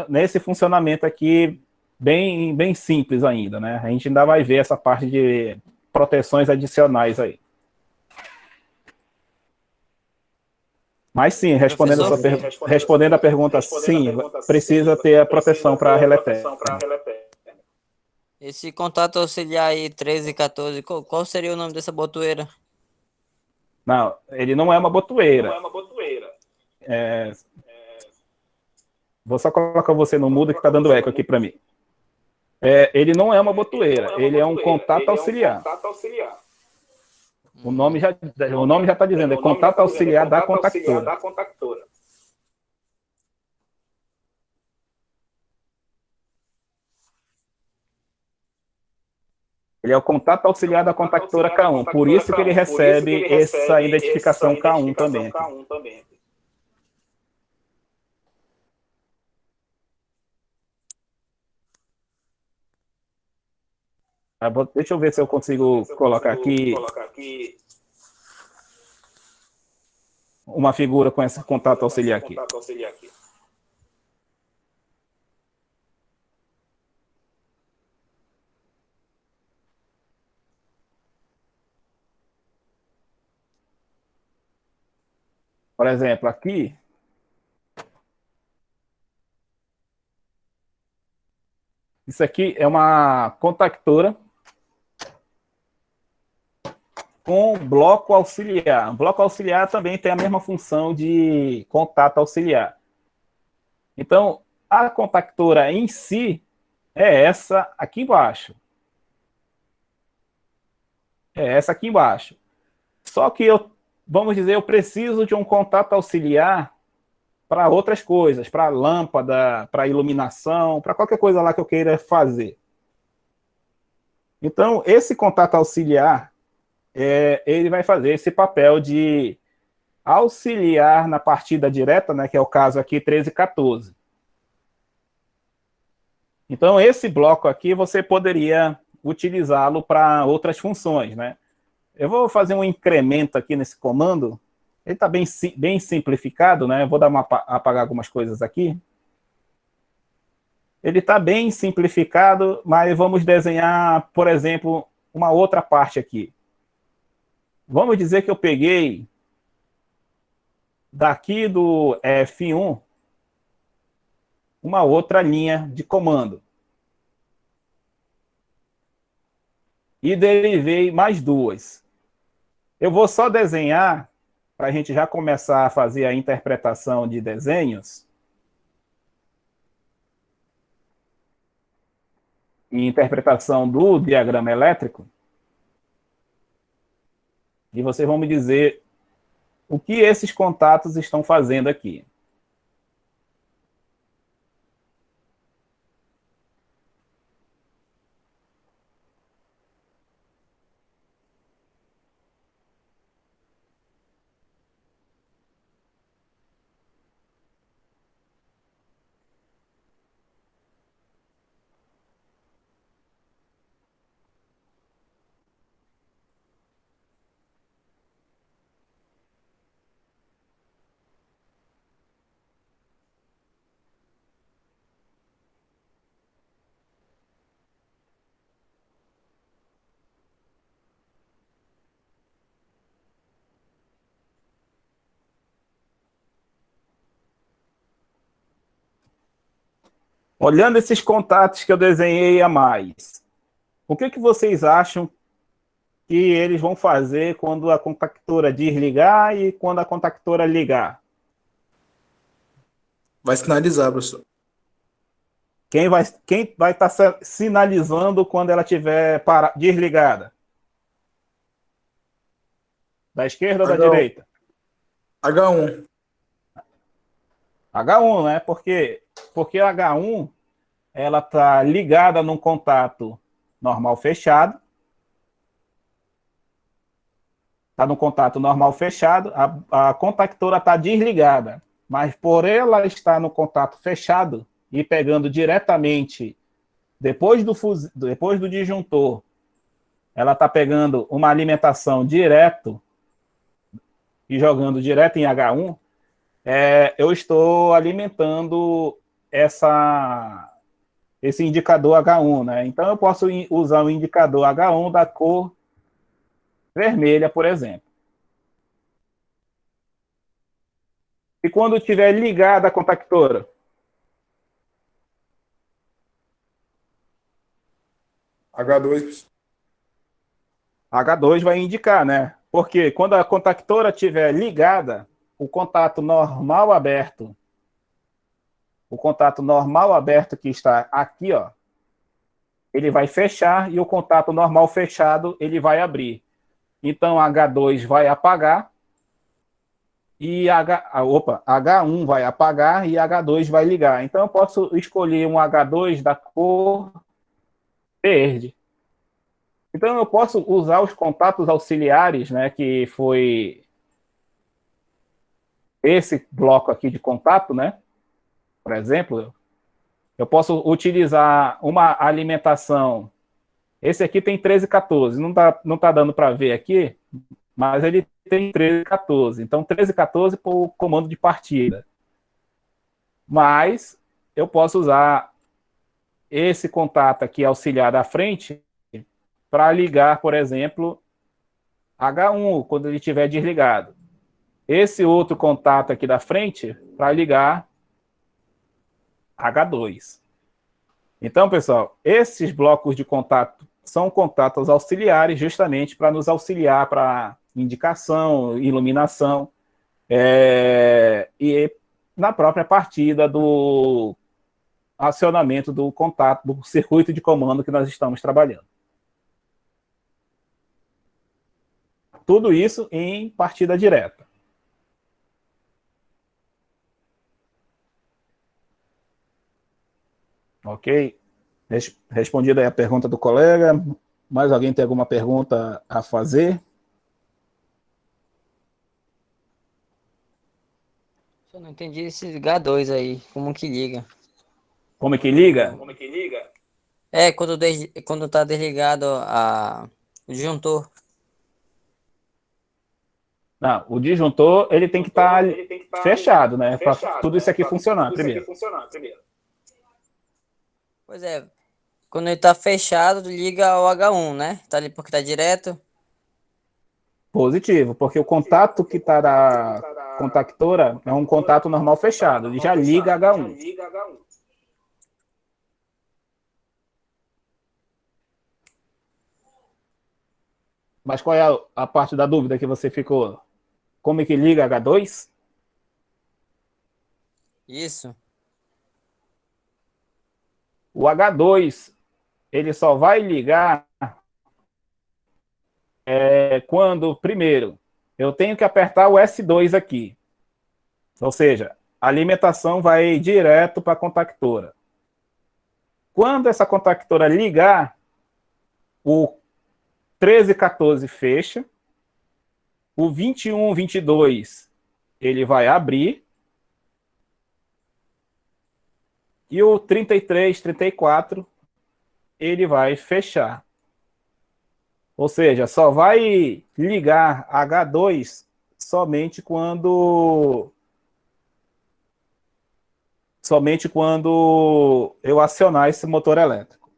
nesse funcionamento aqui bem, bem simples ainda, né? A gente ainda vai ver essa parte de proteções adicionais aí. Mas sim, respondendo a pergunta, sim, precisa ter a proteção para relé térmico. Esse contato auxiliar aí, 13 e 14, qual seria o nome dessa botoeira? Não, ele não é uma botoeira. Vou só colocar você no mudo que está dando eco aqui para mim. Ele não é uma botoeira, ele é um contato auxiliar. O nome já está dizendo, é contato auxiliar da contactora. Ele é o contato auxiliar da contactora K1, por isso que ele recebe essa identificação K1 também. Deixa eu ver se eu consigo colocar aqui uma figura com esse contato auxiliar aqui. Por exemplo, aqui, isso aqui é uma contactora com bloco auxiliar. O bloco auxiliar também tem a mesma função de contato auxiliar. Então, a contactora em si é essa aqui embaixo. É essa aqui embaixo. Só que vamos dizer, eu preciso de um contato auxiliar para outras coisas, para lâmpada, para iluminação, para qualquer coisa lá que eu queira fazer. Então, esse contato auxiliar, ele vai fazer esse papel de auxiliar na partida direta, né, que é o caso aqui 13 e 14. Então, esse bloco aqui, você poderia utilizá-lo para outras funções, né? Eu vou fazer um incremento aqui nesse comando. Ele está bem simplificado, né? Eu vou apagar algumas coisas aqui. Ele está bem simplificado, mas vamos desenhar, por exemplo, uma outra parte aqui. Vamos dizer que eu peguei daqui do F1 uma outra linha de comando. E derivei mais duas. Eu vou só desenhar, para a gente já começar a fazer a interpretação de desenhos. E interpretação do diagrama elétrico. E vocês vão me dizer o que esses contatos estão fazendo aqui. Olhando esses contatos que eu desenhei a mais, o que vocês acham que eles vão fazer quando a contactora desligar e quando a contactora ligar? Vai sinalizar, professor. Quem vai estar sinalizando quando ela estiver desligada? Da esquerda ou da direita? H1. H1, né? Porque a H1 ela está ligada num contato normal fechado. Está no contato normal fechado, a contactora está desligada. Mas por ela estar no contato fechado e pegando diretamente, depois do disjuntor, ela está pegando uma alimentação direto e jogando direto em H1, eu estou alimentando esse indicador H1, né? Então, eu posso usar o indicador H1 da cor vermelha, por exemplo. E quando estiver ligada a contactora? H2. H2 vai indicar, né? Porque quando a contactora estiver ligada, o contato normal aberto que está aqui, ó, ele vai fechar e o contato normal fechado, ele vai abrir. Então, H2 vai apagar e H1 vai apagar e H2 vai ligar. Então, eu posso escolher um H2 da cor verde. Então, eu posso usar os contatos auxiliares, né, que foi esse bloco aqui de contato, né? Por exemplo, eu posso utilizar uma alimentação. Esse aqui tem 13 e 14. Não tá dando para ver aqui, mas ele tem 13 e 14. Então, 13 e 14 por comando de partida. Mas eu posso usar esse contato aqui auxiliar da frente para ligar, por exemplo, H1, quando ele estiver desligado. Esse outro contato aqui da frente para ligar H2. Então, pessoal, esses blocos de contato são contatos auxiliares justamente para nos auxiliar para indicação, iluminação, e na própria partida do acionamento do contato, do circuito de comando que nós estamos trabalhando. Tudo isso em partida direta. Ok? Respondida aí a pergunta do colega. Mais alguém tem alguma pergunta a fazer? Eu não entendi esse H2 aí, como que liga? Como é que liga? Quando tá desligado o disjuntor. Não, o disjuntor ele tem que estar fechado, né? Para tudo isso aqui funcionar primeiro. Pois é, quando ele tá fechado, liga o H1, né? Tá ali porque tá direto. Positivo, porque o contato que está na contactora é um contato normal fechado, ele já liga H1. Mas qual é a parte da dúvida que você ficou? Como é que liga H2? Isso. O H2, ele só vai ligar quando, primeiro, eu tenho que apertar o S2 aqui. Ou seja, a alimentação vai direto para a contactora. Quando essa contactora ligar, o 1314 fecha, o 2122 ele vai abrir, e o 3334 ele vai fechar. Ou seja, só vai ligar H2 somente quando eu acionar esse motor elétrico.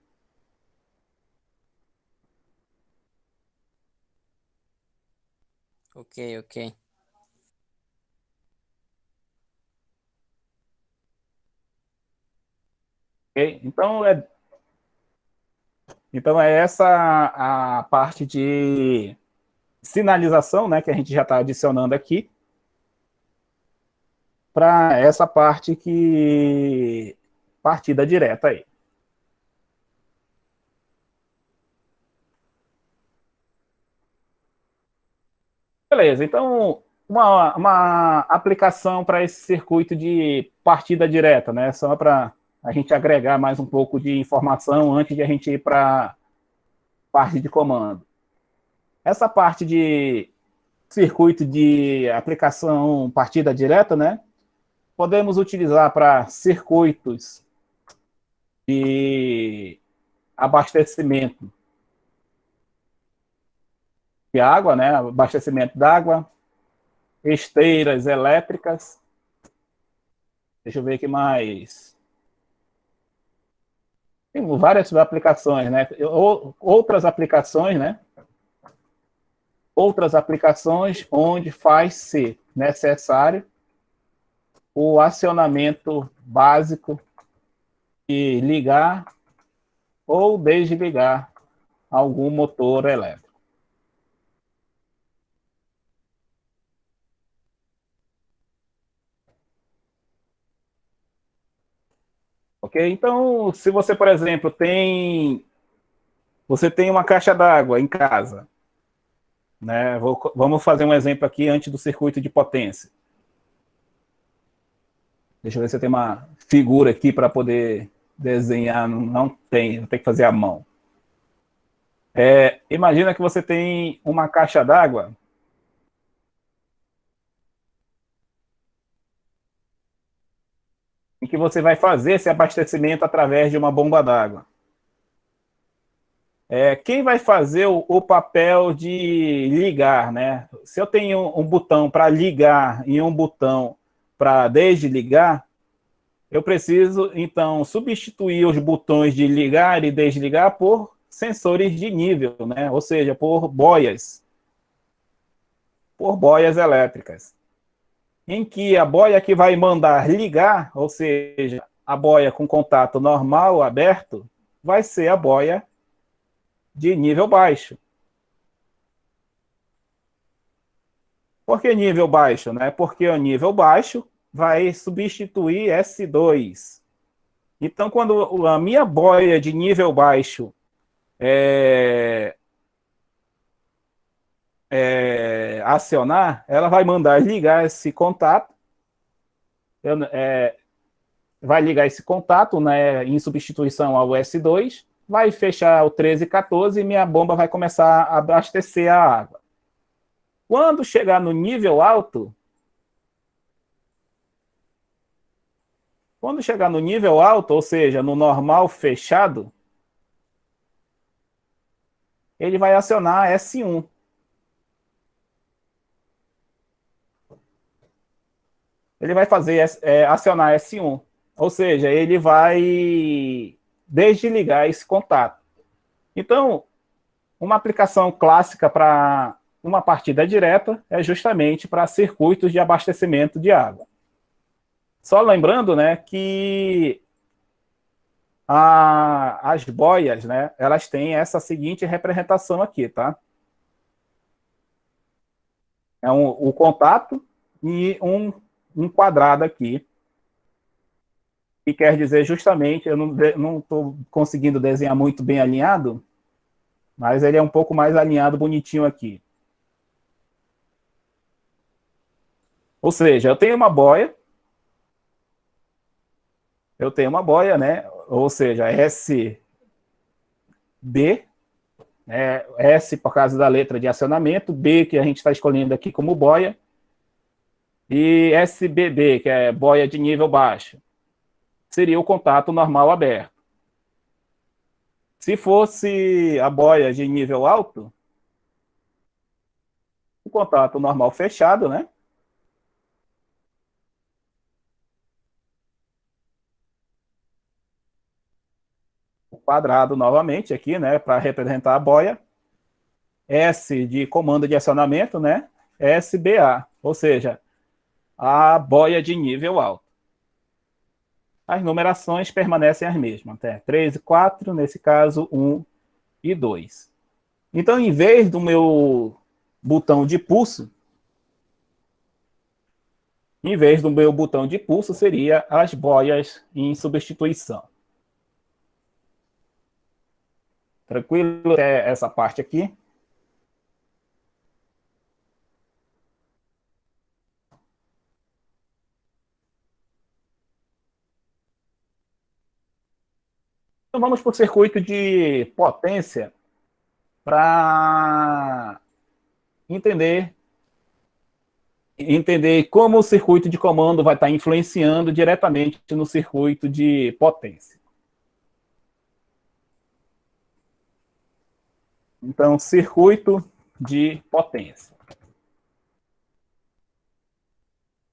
Ok. Okay? Então é essa a parte de sinalização, né, que a gente já está adicionando aqui, para essa parte que partida direta aí. Beleza, então uma aplicação para esse circuito de partida direta, né? Só para a gente agregar mais um pouco de informação antes de a gente ir para a parte de comando. Essa parte de circuito de aplicação partida direta, né? Podemos utilizar para circuitos de abastecimento de água, né? Abastecimento d'água, esteiras elétricas. Deixa eu ver aqui mais. Tem várias aplicações, né? Outras aplicações, né? Outras aplicações onde faz-se necessário o acionamento básico de ligar ou desligar algum motor elétrico. Ok? Então, se você, por exemplo, você tem uma caixa d'água em casa, né? Vamos fazer um exemplo aqui antes do circuito de potência. Deixa eu ver se eu tenho uma figura aqui para poder desenhar. Não tem, vou ter que fazer à mão. Imagina que você tem uma caixa d'água em que você vai fazer esse abastecimento através de uma bomba d'água. Quem vai fazer o papel de ligar, né? Se eu tenho um botão para ligar e um botão para desligar, eu preciso, então, substituir os botões de ligar e desligar por sensores de nível, né? Ou seja, por boias elétricas, em que a boia que vai mandar ligar, ou seja, a boia com contato normal, aberto, vai ser a boia de nível baixo. Por que nível baixo? Né? Porque o nível baixo vai substituir S2. Então, quando a minha boia de nível baixo acionar, ela vai mandar ligar esse contato, vai ligar esse contato, né, em substituição ao S2, vai fechar o 13 e 14 e minha bomba vai começar a abastecer a água. Quando chegar no nível alto, ou seja, no normal fechado, ele vai acionar S1. Ele vai acionar S1. Ou seja, ele vai desligar esse contato. Então, uma aplicação clássica para uma partida direta é justamente para circuitos de abastecimento de água. Só lembrando, né, que as boias, né, elas têm essa seguinte representação aqui, tá? O contato e um quadrado aqui, que quer dizer justamente, eu não estou conseguindo desenhar muito bem alinhado, mas ele é um pouco mais alinhado, bonitinho aqui. Ou seja, eu tenho uma boia, né? Ou seja, SB, S por causa da letra de acionamento, B que a gente está escolhendo aqui como boia, e SBB, que é boia de nível baixo, seria o contato normal aberto. Se fosse a boia de nível alto, o contato normal fechado, né? O quadrado novamente aqui, né? Para representar a boia. S de comando de acionamento, né? SBA, ou seja, a boia de nível alto. As numerações permanecem as mesmas, até 3 e 4, nesse caso 1 e 2. Então, em vez do meu botão de pulso, seria as boias em substituição. Tranquilo até essa parte aqui? Então vamos para o circuito de potência para entender como o circuito de comando vai estar influenciando diretamente no circuito de potência. Então, circuito de potência.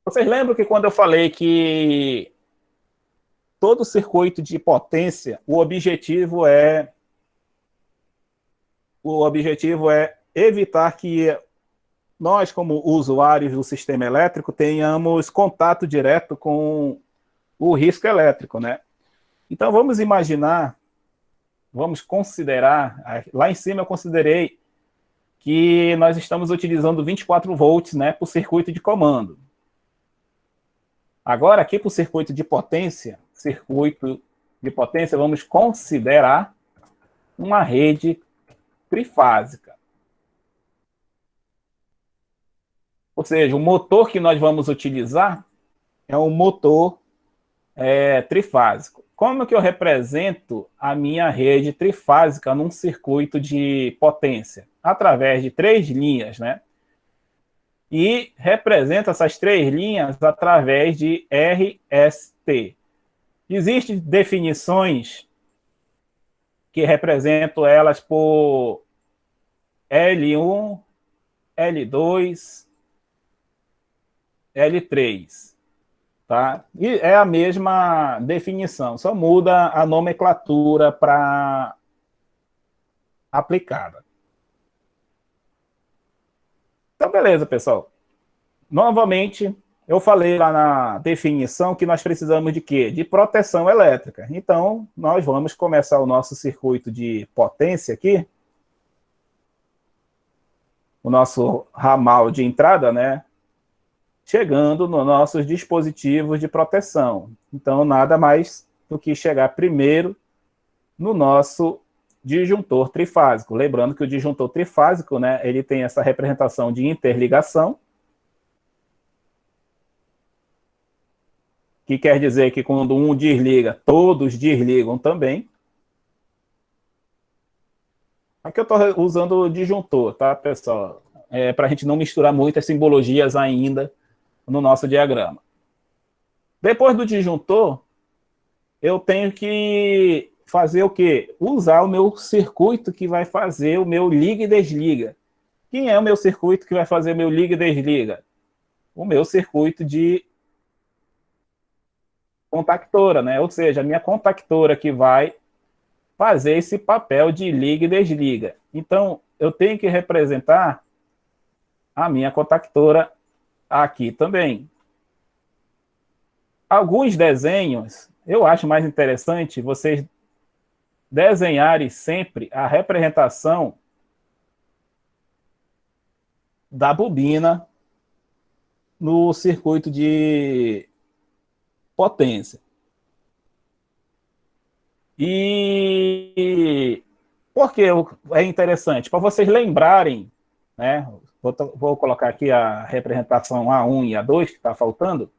Vocês lembram que quando eu falei que todo circuito de potência, o objetivo é evitar que nós, como usuários do sistema elétrico, tenhamos contato direto com o risco elétrico, né? Então, vamos considerar, lá em cima eu considerei que nós estamos utilizando 24 volts, né, para o circuito de comando. Agora, aqui para o circuito de potência, vamos considerar uma rede trifásica. Ou seja, o motor que nós vamos utilizar é um motor trifásico. como que eu represento a minha rede trifásica num circuito de potência? Através de 3 linhas, né? E represento essas 3 linhas através de RST. Existem definições que representam elas por L1, L2, L3, tá? E é a mesma definição, só muda a nomenclatura para aplicada. Então, beleza, pessoal. Novamente, eu falei lá na definição que nós precisamos de quê? De proteção elétrica. Então, nós vamos começar o nosso circuito de potência aqui. O nosso ramal de entrada, né? Chegando nos nossos dispositivos de proteção. Então, nada mais do que chegar primeiro no nosso disjuntor trifásico. Lembrando que o disjuntor trifásico, né, ele tem essa representação de interligação, que quer dizer que quando um desliga, todos desligam também. Aqui eu estou usando o disjuntor, tá, pessoal? Para a gente não misturar muitas simbologias ainda no nosso diagrama. Depois do disjuntor, eu tenho que fazer o quê? Usar o meu circuito que vai fazer o meu liga e desliga. Quem é o meu circuito que vai fazer o meu liga e desliga? O meu circuito de contactora, né? Ou seja, a minha contactora que vai fazer esse papel de liga e desliga. Então, eu tenho que representar a minha contactora aqui também. Alguns desenhos, eu acho mais interessante vocês desenharem sempre a representação da bobina no circuito de potência. E por que é interessante? Para vocês lembrarem, né? Vou colocar aqui a representação A1 e A2, que está faltando,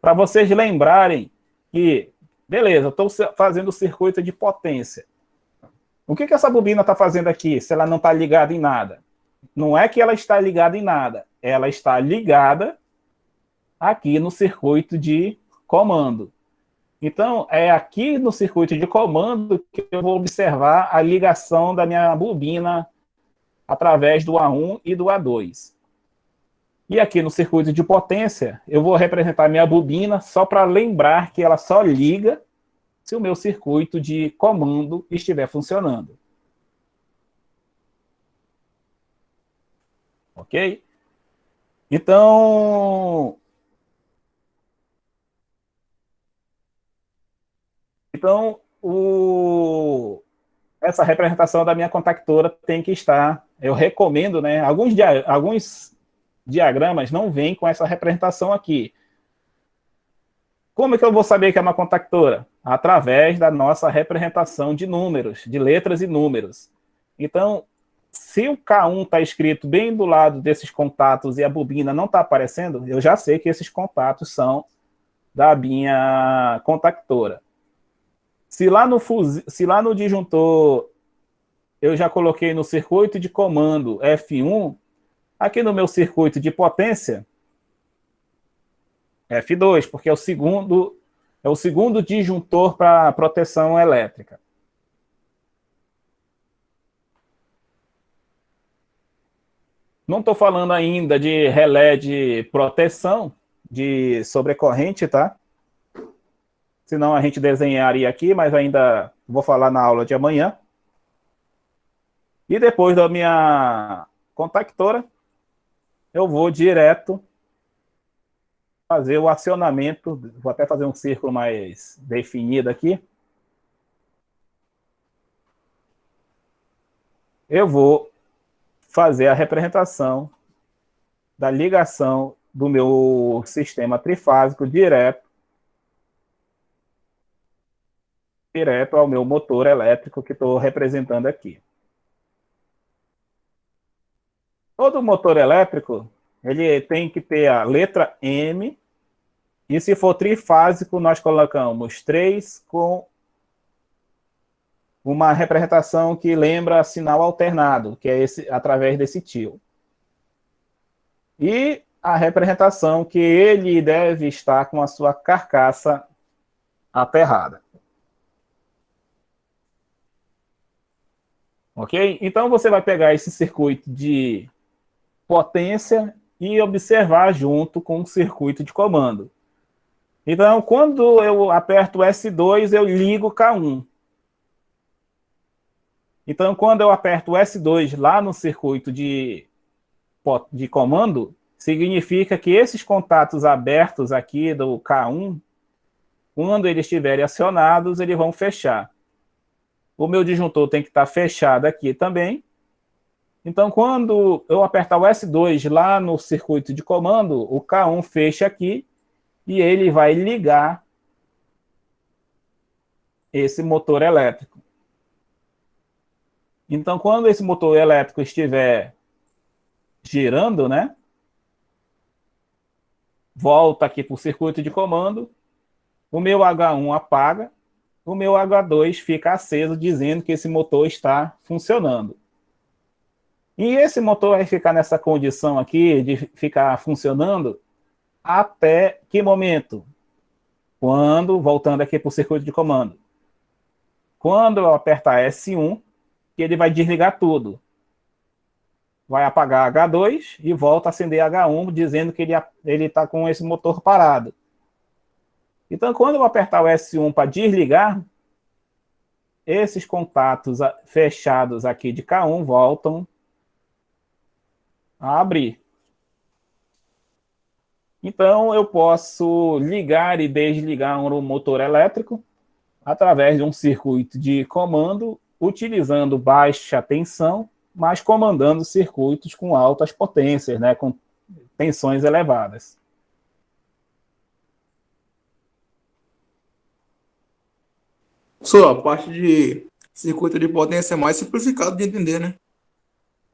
para vocês lembrarem que, beleza, eu estou fazendo o circuito de potência. O que essa bobina está fazendo aqui, se ela não está ligada em nada? Não é que ela está ligada em nada, ela está ligada aqui no circuito de comando. Então, é aqui no circuito de comando que eu vou observar a ligação da minha bobina através do A1 e do A2. E aqui no circuito de potência, eu vou representar minha bobina só para lembrar que ela só liga se o meu circuito de comando estiver funcionando. Ok? Então, essa representação da minha contactora tem que estar, eu recomendo, né? Alguns diagramas não vêm com essa representação aqui. Como é que eu vou saber que é uma contactora? Através da nossa representação de números, de letras e números. Então, se o K1 está escrito bem do lado desses contatos e a bobina não está aparecendo, eu já sei que esses contatos são da minha contactora. Se lá no disjuntor eu já coloquei no circuito de comando F1, aqui no meu circuito de potência, F2, porque é o segundo disjuntor para proteção elétrica. Não estou falando ainda de relé de proteção de sobrecorrente, tá? Senão a gente desenharia aqui, mas ainda vou falar na aula de amanhã. E depois da minha contactora, eu vou direto fazer o acionamento. Vou até fazer um círculo mais definido aqui. Eu vou fazer a representação da ligação do meu sistema trifásico direto ao meu motor elétrico que estou representando aqui. Todo motor elétrico, ele tem que ter a letra M E se for trifásico, nós colocamos 3 com uma representação que lembra sinal alternado, que é esse, através desse tio. E a representação que ele deve estar com a sua carcaça aterrada. Ok? Então, você vai pegar esse circuito de potência e observar junto com o circuito de comando. Então, quando eu aperto S2, eu ligo K1. Então, quando eu aperto S2 lá no circuito de comando, significa que esses contatos abertos aqui do K1, quando eles estiverem acionados, eles vão fechar. O meu disjuntor tem que estar fechado aqui também. Então, quando eu apertar o S2 lá no circuito de comando, o K1 fecha aqui e ele vai ligar esse motor elétrico. Então, quando esse motor elétrico estiver girando, né? Volta aqui para o circuito de comando, o meu H1 apaga, o meu H2 fica aceso, dizendo que esse motor está funcionando. E esse motor vai ficar nessa condição aqui de ficar funcionando até que momento? Quando, voltando aqui para o circuito de comando, quando eu apertar S1, que ele vai desligar tudo. Vai apagar H2 e volta a acender H1, dizendo que ele está com esse motor parado. Então, quando eu apertar o S1 para desligar, esses contatos fechados aqui de K1 voltam a abrir. Então, eu posso ligar e desligar um motor elétrico através de um circuito de comando, utilizando baixa tensão, mas comandando circuitos com altas potências, né, com tensões elevadas. Só a parte de circuito de potência é mais simplificado de entender, né?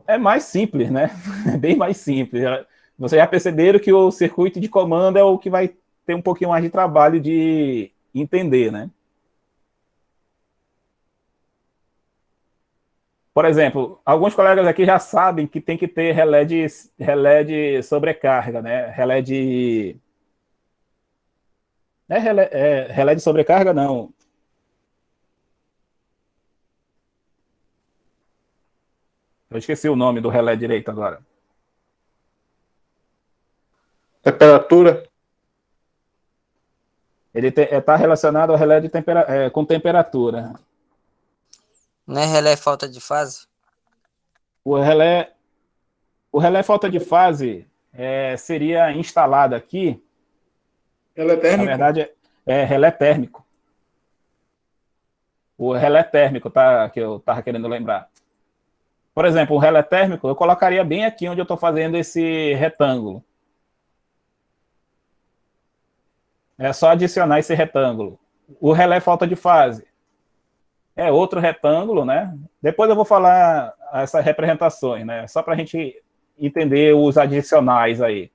É mais simples, né? É bem mais simples. Vocês já perceberam que o circuito de comando é o que vai ter um pouquinho mais de trabalho de entender, né? Por exemplo, alguns colegas aqui já sabem que tem que ter relé de sobrecarga, né? Relé de... relé de sobrecarga, não. Eu esqueci o nome do relé direito agora. Temperatura. Ele está relacionado ao relé com temperatura. Não é relé falta de fase? O relé falta de fase seria instalado aqui. Ela é Na térmico. verdade, é relé térmico. O relé térmico, tá, que eu estava querendo lembrar. Por exemplo, o relé térmico, eu colocaria bem aqui onde eu estou fazendo esse retângulo. É só adicionar esse retângulo. O relé falta de fase é outro retângulo, né? Depois eu vou falar essas representações, né? Só para a gente entender os adicionais aí.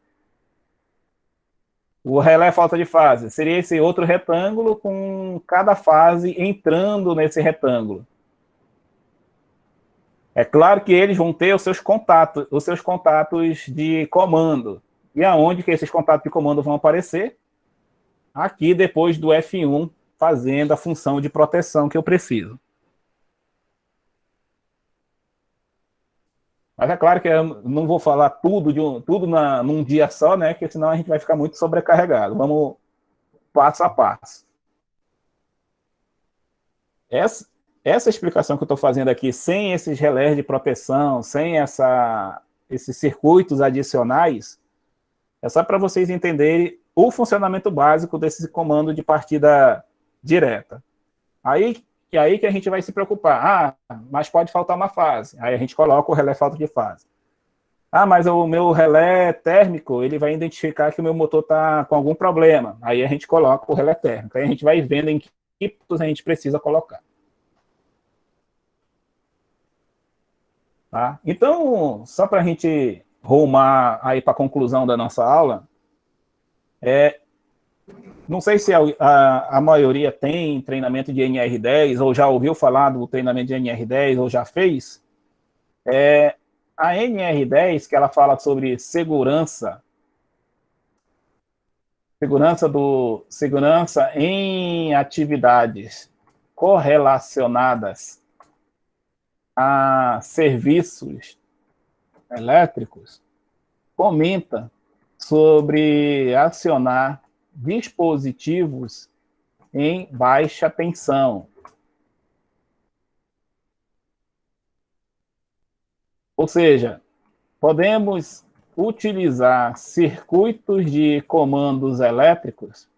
O relé falta de fase seria esse outro retângulo com cada fase entrando nesse retângulo. É claro que eles vão ter os seus contatos de comando. E aonde que esses contatos de comando vão aparecer? Aqui depois do F1, fazendo a função de proteção que eu preciso. Mas é claro que eu não vou falar tudo num dia só, né? Porque senão a gente vai ficar muito sobrecarregado. Vamos passo a passo. Essa explicação que eu estou fazendo aqui, sem esses relés de proteção, sem esses circuitos adicionais, é só para vocês entenderem o funcionamento básico desse comando de partida direta. Aí que a gente vai se preocupar. Mas pode faltar uma fase. Aí a gente coloca o relé falta de fase. Mas o meu relé térmico, ele vai identificar que o meu motor está com algum problema. Aí a gente coloca o relé térmico. Aí a gente vai vendo em que tipos a gente precisa colocar. Tá? Então, só para a gente rumar aí para a conclusão da nossa aula, Não sei se a maioria tem treinamento de NR10, ou já ouviu falar do treinamento de NR10, ou já fez. A NR10, que ela fala sobre segurança em atividades correlacionadas a serviços elétricos, comenta sobre acionar dispositivos em baixa tensão. Ou seja, podemos utilizar circuitos de comandos elétricos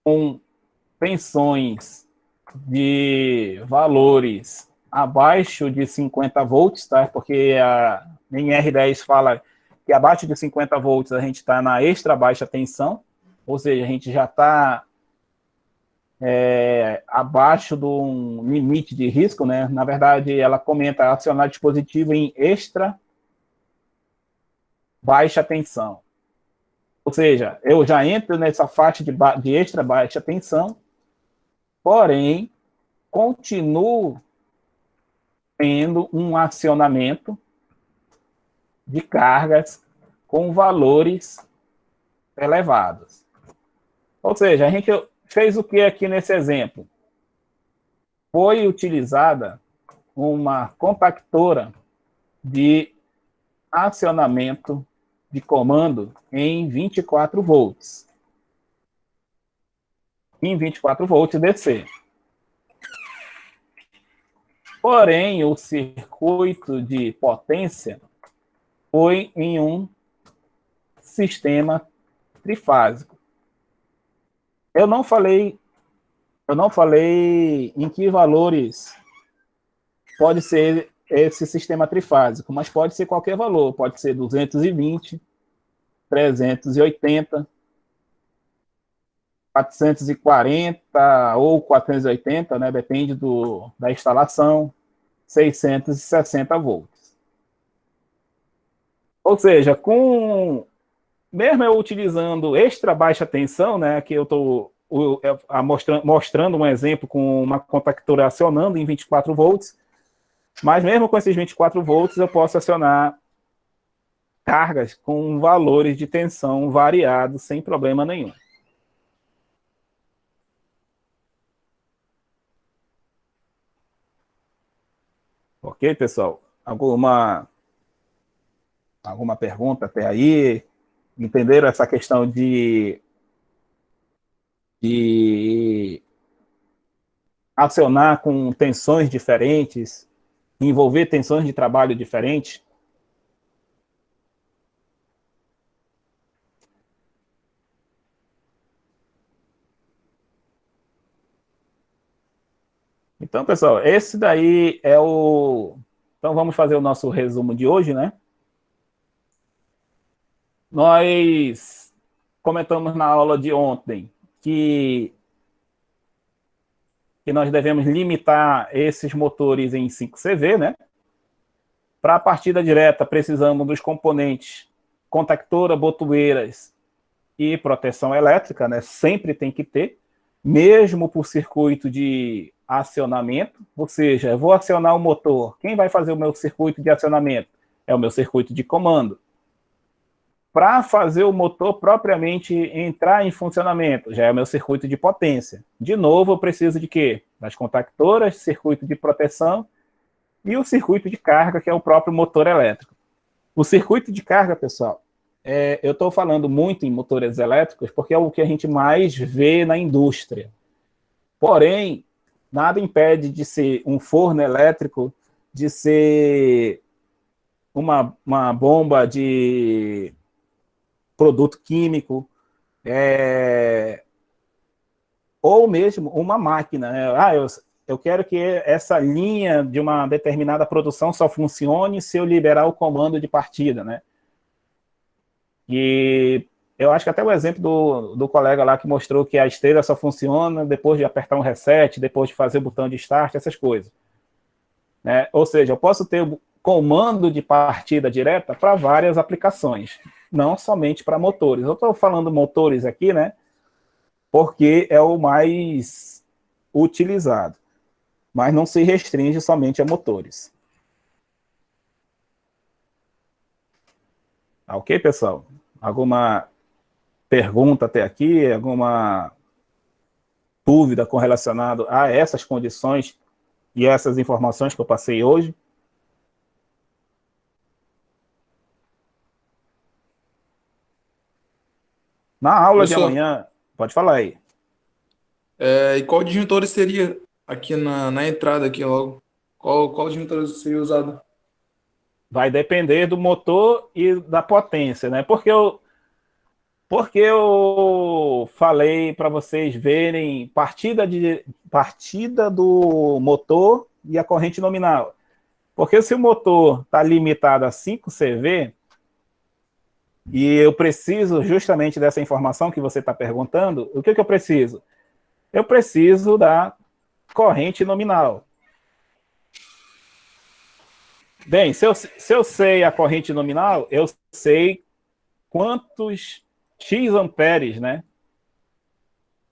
com tensões de valores abaixo de 50 volts, tá? Porque a NR10 fala que abaixo de 50 volts a gente está na extra baixa tensão, ou seja, a gente já está abaixo de um limite de risco, né? Na verdade, ela comenta acionar dispositivo em extra baixa tensão. Ou seja, eu já entro nessa faixa de extra baixa tensão, porém, continuo tendo um acionamento de cargas com valores elevados. Ou seja, a gente fez o que aqui nesse exemplo? Foi utilizada uma compactora de acionamento de comando em 24 volts. Em 24 volts DC. Porém, o circuito de potência foi em um sistema trifásico. Eu não falei em que valores pode ser esse sistema trifásico, mas pode ser qualquer valor, pode ser 220, 380, 440 ou 480, né, depende da instalação, 660 volts. Ou seja, mesmo eu utilizando extra baixa tensão, né, que eu estou mostrando um exemplo com uma compactora acionando em 24 volts, mas mesmo com esses 24 volts eu posso acionar cargas com valores de tensão variados sem problema nenhum. Ok, pessoal? Alguma pergunta até aí? Entenderam essa questão de acionar com tensões diferentes, envolver tensões de trabalho diferentes? Então, pessoal, esse daí é o... Então, vamos fazer o nosso resumo de hoje, né? Nós comentamos na aula de ontem que nós devemos limitar esses motores em 5CV, né? Para a partida direta, precisamos dos componentes contactora, botoeiras e proteção elétrica, né? Sempre tem que ter, mesmo por circuito de acionamento, ou seja, eu vou acionar o motor. Quem vai fazer o meu circuito de acionamento? É o meu circuito de comando. Para fazer o motor propriamente entrar em funcionamento, já é o meu circuito de potência. De novo, eu preciso de quê? Das contactoras, circuito de proteção e o circuito de carga, que é o próprio motor elétrico. O circuito de carga, pessoal, eu estou falando muito em motores elétricos porque é o que a gente mais vê na indústria. Porém, nada impede de ser um forno elétrico, de ser uma bomba de produto químico, ou mesmo uma máquina. Eu quero que essa linha de uma determinada produção só funcione se eu liberar o comando de partida, né? E eu acho que até o exemplo do colega lá que mostrou que a esteira só funciona depois de apertar um reset, depois de fazer o botão de start, essas coisas, né? Ou seja, eu posso ter o comando de partida direta para várias aplicações. não somente para motores. Eu estou falando motores aqui, né? Porque é o mais utilizado, mas não se restringe somente a motores. Tá ok, pessoal? Alguma pergunta até aqui? Alguma dúvida com relacionado a essas condições e essas informações que eu passei hoje? Na aula de Professor, amanhã, pode falar aí. e qual disjuntor seria aqui na entrada aqui logo? Qual disjuntor seria usado? Vai depender do motor e da potência, né? Porque eu falei para vocês verem partida do motor e a corrente nominal. Porque se o motor está limitado a 5 CV, e eu preciso justamente dessa informação que você está perguntando, o que eu preciso? Eu preciso da corrente nominal. Bem, se eu sei a corrente nominal, eu sei quantos X amperes, né,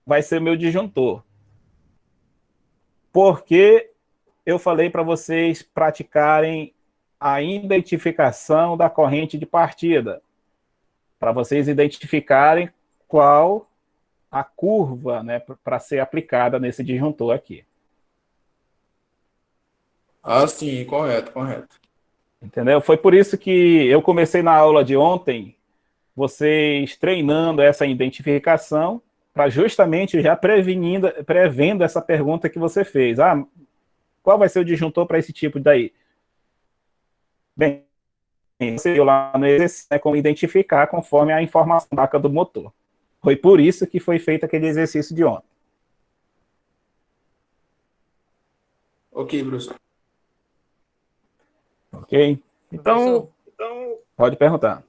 vai ser o meu disjuntor. Porque eu falei para vocês praticarem a identificação da corrente de partida, para vocês identificarem qual a curva, né, para ser aplicada nesse disjuntor aqui. Ah, sim, correto, correto. Entendeu? Foi por isso que eu comecei na aula de ontem, vocês treinando essa identificação, para justamente já prevendo essa pergunta que você fez. Ah, qual vai ser o disjuntor para esse tipo daí? Bem, você viu lá no exercício, né, como identificar conforme a informação da placa do motor. Foi por isso que foi feito aquele exercício de ontem. Ok, professor. Ok? Então, pode perguntar.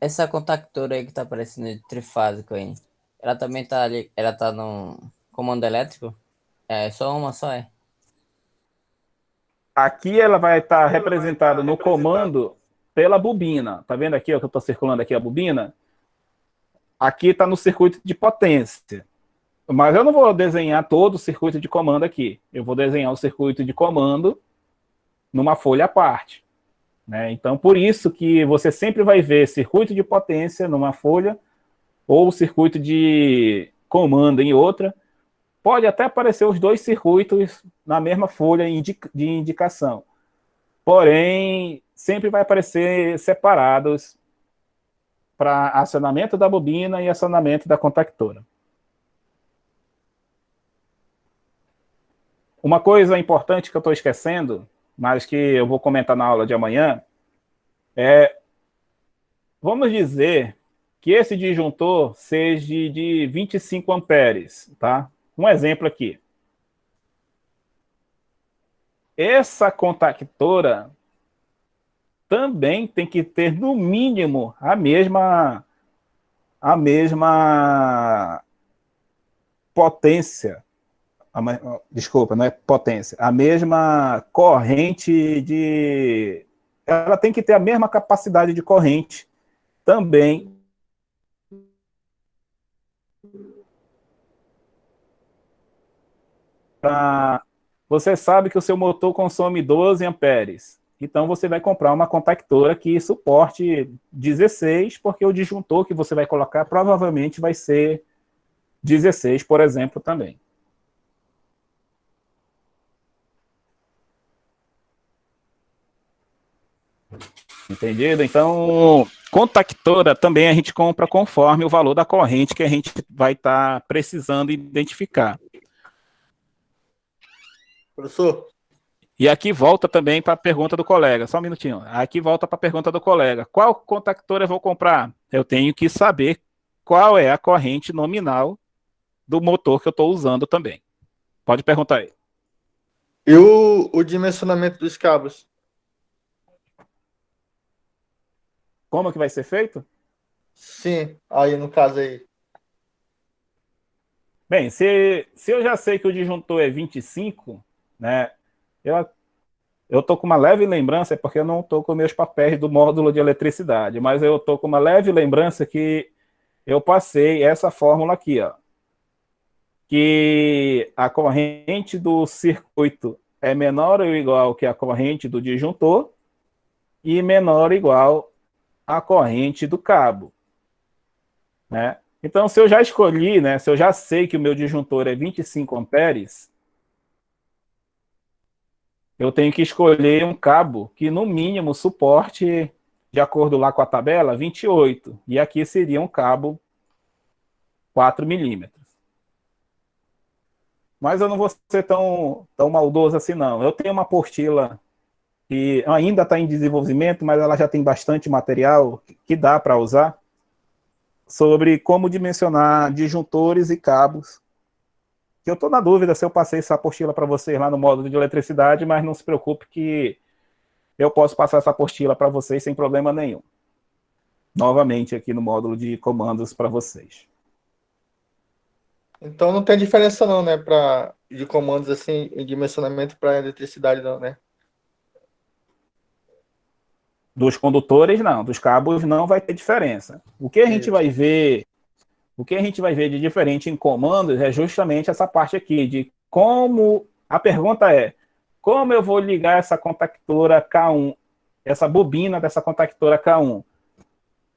Essa contactora aí que tá aparecendo de trifásico aí, ela também tá ali, ela tá no comando elétrico? É só uma só, é? Aqui ela vai estar representada no comando pela bobina. Tá vendo aqui, ó, que eu estou circulando aqui a bobina? Aqui está no circuito de potência. Mas eu não vou desenhar todo o circuito de comando aqui. Eu vou desenhar o circuito de comando numa folha à parte, né? Então, por isso que você sempre vai ver circuito de potência numa folha ou circuito de comando em outra. Pode até aparecer os dois circuitos na mesma folha de indicação. Porém, sempre vai aparecer separados para acionamento da bobina e acionamento da contactora. Uma coisa importante que eu estou esquecendo, mas que eu vou comentar na aula de amanhã, vamos dizer que esse disjuntor seja de 25 amperes, tá? Um exemplo aqui. Essa contactora também tem que ter, no mínimo, a mesma potência. Desculpa, não é potência. A mesma corrente de... Ela tem que ter a mesma capacidade de corrente também. Você sabe que o seu motor consome 12 amperes. Então, você vai comprar uma contactora que suporte 16, porque o disjuntor que você vai colocar provavelmente vai ser 16, por exemplo, também. Entendido? Então, contactora também a gente compra conforme o valor da corrente que a gente vai estar precisando identificar. Professor, E aqui volta também para a pergunta do colega. Só um minutinho. Aqui volta para a pergunta do colega. Qual contactor eu vou comprar? Eu tenho que saber qual é a corrente nominal do motor que eu estou usando também. Pode perguntar aí. e o dimensionamento dos cabos? Como que vai ser feito? Sim, aí no caso aí. Bem, se eu já sei que o disjuntor é 25, né? eu estou com uma leve lembrança, é porque eu não estou com meus papéis do módulo de eletricidade, mas eu estou com uma leve lembrança que eu passei essa fórmula aqui, ó, que a corrente do circuito é menor ou igual que a corrente do disjuntor e menor ou igual à corrente do cabo, né? Então, se eu já escolhi, né, se eu já sei que o meu disjuntor é 25 amperes, eu tenho que escolher um cabo que, no mínimo, suporte, de acordo lá com a tabela, 28. E aqui seria um cabo 4 milímetros. Mas eu não vou ser tão maldoso assim, não. Eu tenho uma apostila que ainda está em desenvolvimento, mas ela já tem bastante material que dá para usar, sobre como dimensionar disjuntores e cabos. Eu estou na dúvida se eu passei essa apostila para vocês lá no módulo de eletricidade, mas não se preocupe que eu posso passar essa apostila para vocês sem problema nenhum. Novamente aqui no módulo de comandos para vocês. Então não tem diferença não, né, de comandos assim, em dimensionamento para eletricidade não, né? Dos condutores, não. Dos cabos, não vai ter diferença. O que a gente vai ver de diferente em comandos é justamente essa parte aqui, de como... A pergunta é, como eu vou ligar essa contactora K1, essa bobina dessa contactora K1?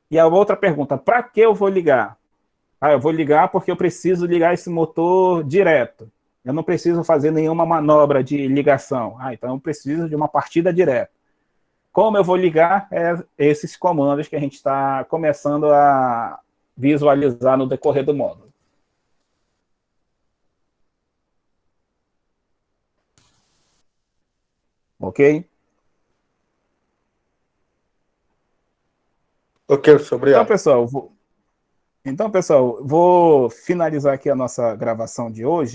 E a outra pergunta, para que eu vou ligar? Ah, eu vou ligar porque eu preciso ligar esse motor direto. Eu não preciso fazer nenhuma manobra de ligação. Ah, então eu preciso de uma partida direta. Como eu vou ligar esses comandos que a gente está começando a visualizar no decorrer do módulo. Ok? Ok, professor, Então, obrigado. pessoal, vou finalizar aqui a nossa gravação de hoje.